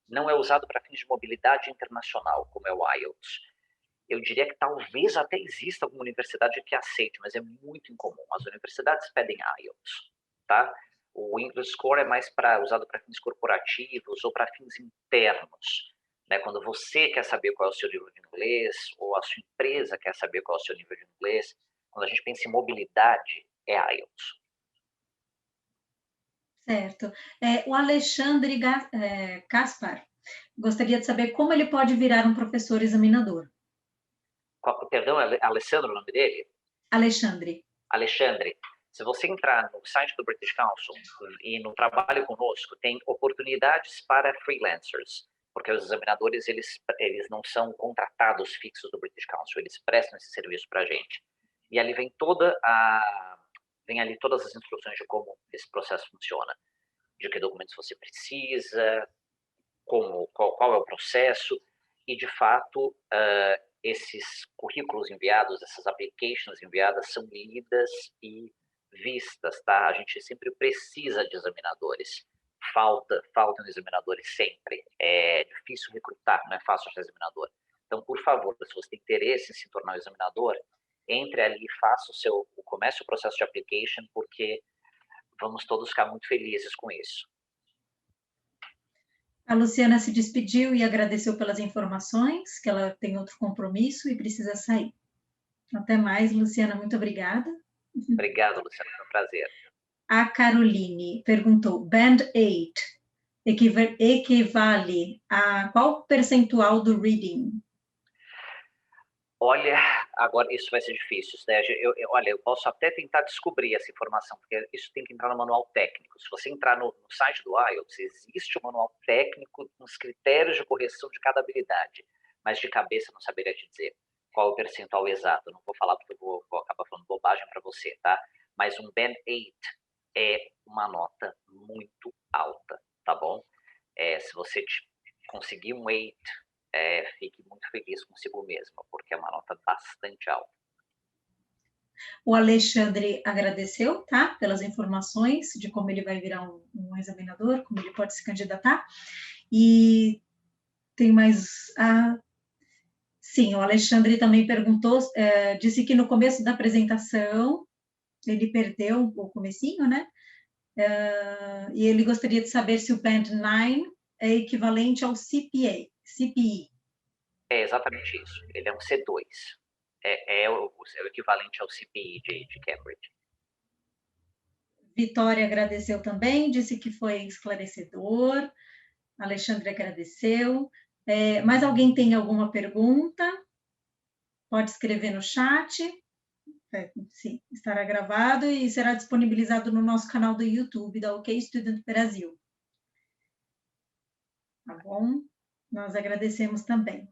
não é usado para fins de mobilidade internacional, como é o IELTS. Eu diria que talvez até exista alguma universidade que aceite, mas é muito incomum. As universidades pedem IELTS, tá? O English Score é mais usado para fins corporativos ou para fins internos, né? Quando você quer saber qual é o seu nível de inglês, ou a sua empresa quer saber qual é o seu nível de inglês, quando a gente pensa em mobilidade, é IELTS. Certo. O Alexandre Caspar gostaria de saber como ele pode virar um professor examinador. Perdão, é Alessandro o nome dele? Alexandre. Alexandre, se você entrar no site do British Council e no Trabalho Conosco, tem oportunidades para freelancers, porque os examinadores eles não são contratados fixos do British Council, eles prestam esse serviço para a gente. E ali vem ali todas as instruções de como esse processo funciona, de que documentos você precisa, qual é o processo, e de fato esses currículos enviados, essas applications enviadas são lidas e vistas, tá? A gente sempre precisa de examinadores. Faltam examinadores sempre. É difícil recrutar, não é fácil ser examinador. Então, por favor, se você tem interesse em se tornar um examinador, entre ali e comece o processo de application, porque vamos todos ficar muito felizes com isso. A Luciana se despediu e agradeceu pelas informações, que ela tem outro compromisso e precisa sair. Até mais, Luciana, muito obrigada. Obrigado, Luciana, foi um prazer. A Caroline perguntou, Band 8 equivale a qual percentual do reading? Olha, agora isso vai ser difícil, né? Olha, eu posso até tentar descobrir essa informação, porque isso tem que entrar no manual técnico. Se você entrar no site do IELTS, existe o manual técnico com os critérios de correção de cada habilidade, mas de cabeça eu não saberia te dizer qual é o percentual exato. Eu não vou falar porque eu vou acabar falando bobagem para você, tá? Mas um Band 8 é uma nota muito alta, tá bom? Se você conseguir um 8, fique muito feliz consigo mesma, porque é uma nota bastante alta. O Alexandre agradeceu, tá? Pelas informações de como ele vai virar um examinador, como ele pode se candidatar. E tem mais... Sim, o Alexandre também perguntou, disse que no começo da apresentação ele perdeu o comecinho, né? E ele gostaria de saber se o Band 9 é equivalente ao CPI. É exatamente isso. Ele é um C2. É o equivalente ao CPI de Cambridge. Vitória agradeceu também, disse que foi esclarecedor. Alexandre agradeceu. Mais alguém tem alguma pergunta? Pode escrever no chat. Sim, estará gravado e será disponibilizado no nosso canal do YouTube da OK Student Brasil. Tá bom? Nós agradecemos também.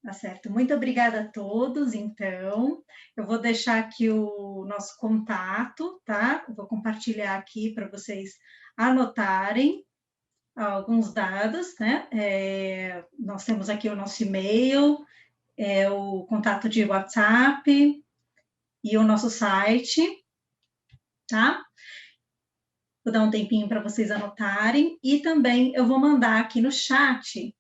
Tá certo. Muito obrigada a todos, então. Eu vou deixar aqui o nosso contato, tá? Eu vou compartilhar aqui para vocês anotarem alguns dados, né? Nós temos aqui o nosso e-mail, o contato de WhatsApp e o nosso site, tá? Vou dar um tempinho para vocês anotarem e também eu vou mandar aqui no chat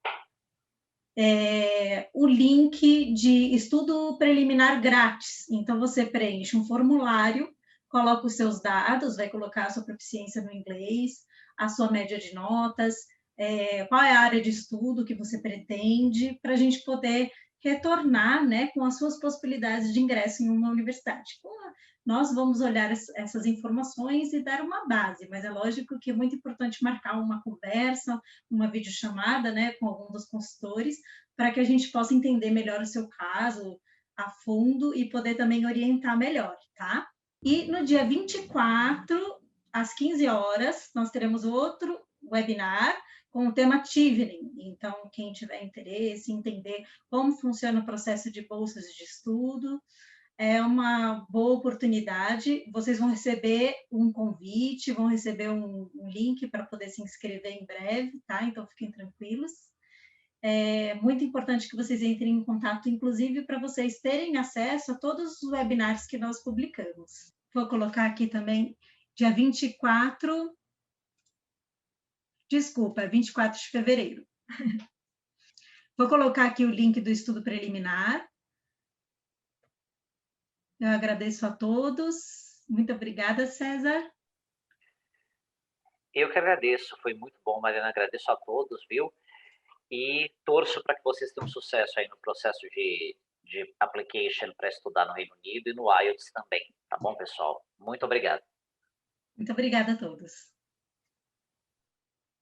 o link de estudo preliminar grátis. Então, você preenche um formulário, coloca os seus dados, vai colocar a sua proficiência no inglês, a sua média de notas, qual é a área de estudo que você pretende, para a gente poder retornar, né, com as suas possibilidades de ingresso em uma universidade. Nós vamos olhar essas informações e dar uma base, mas é lógico que é muito importante marcar uma conversa, uma videochamada, né, com algum dos consultores, para que a gente possa entender melhor o seu caso a fundo e poder também orientar melhor, tá? E no dia 24, às 15 horas, nós teremos outro webinar com o tema Chevening. Então, quem tiver interesse em entender como funciona o processo de bolsas de estudo, é uma boa oportunidade. Vocês vão receber um convite, vão receber um link para poder se inscrever em breve, tá? Então, fiquem tranquilos. É muito importante que vocês entrem em contato, inclusive, para vocês terem acesso a todos os webinars que nós publicamos. Vou colocar aqui também, dia 24, desculpa, é 24 de fevereiro. Vou colocar aqui o link do estudo preliminar. Eu agradeço a todos. Muito obrigada, César. Eu que agradeço, foi muito bom, Mariana, agradeço a todos, viu? E torço para que vocês tenham sucesso aí no processo de application para estudar no Reino Unido e no IELTS também, tá bom, pessoal? Muito obrigado. Muito obrigada a todos.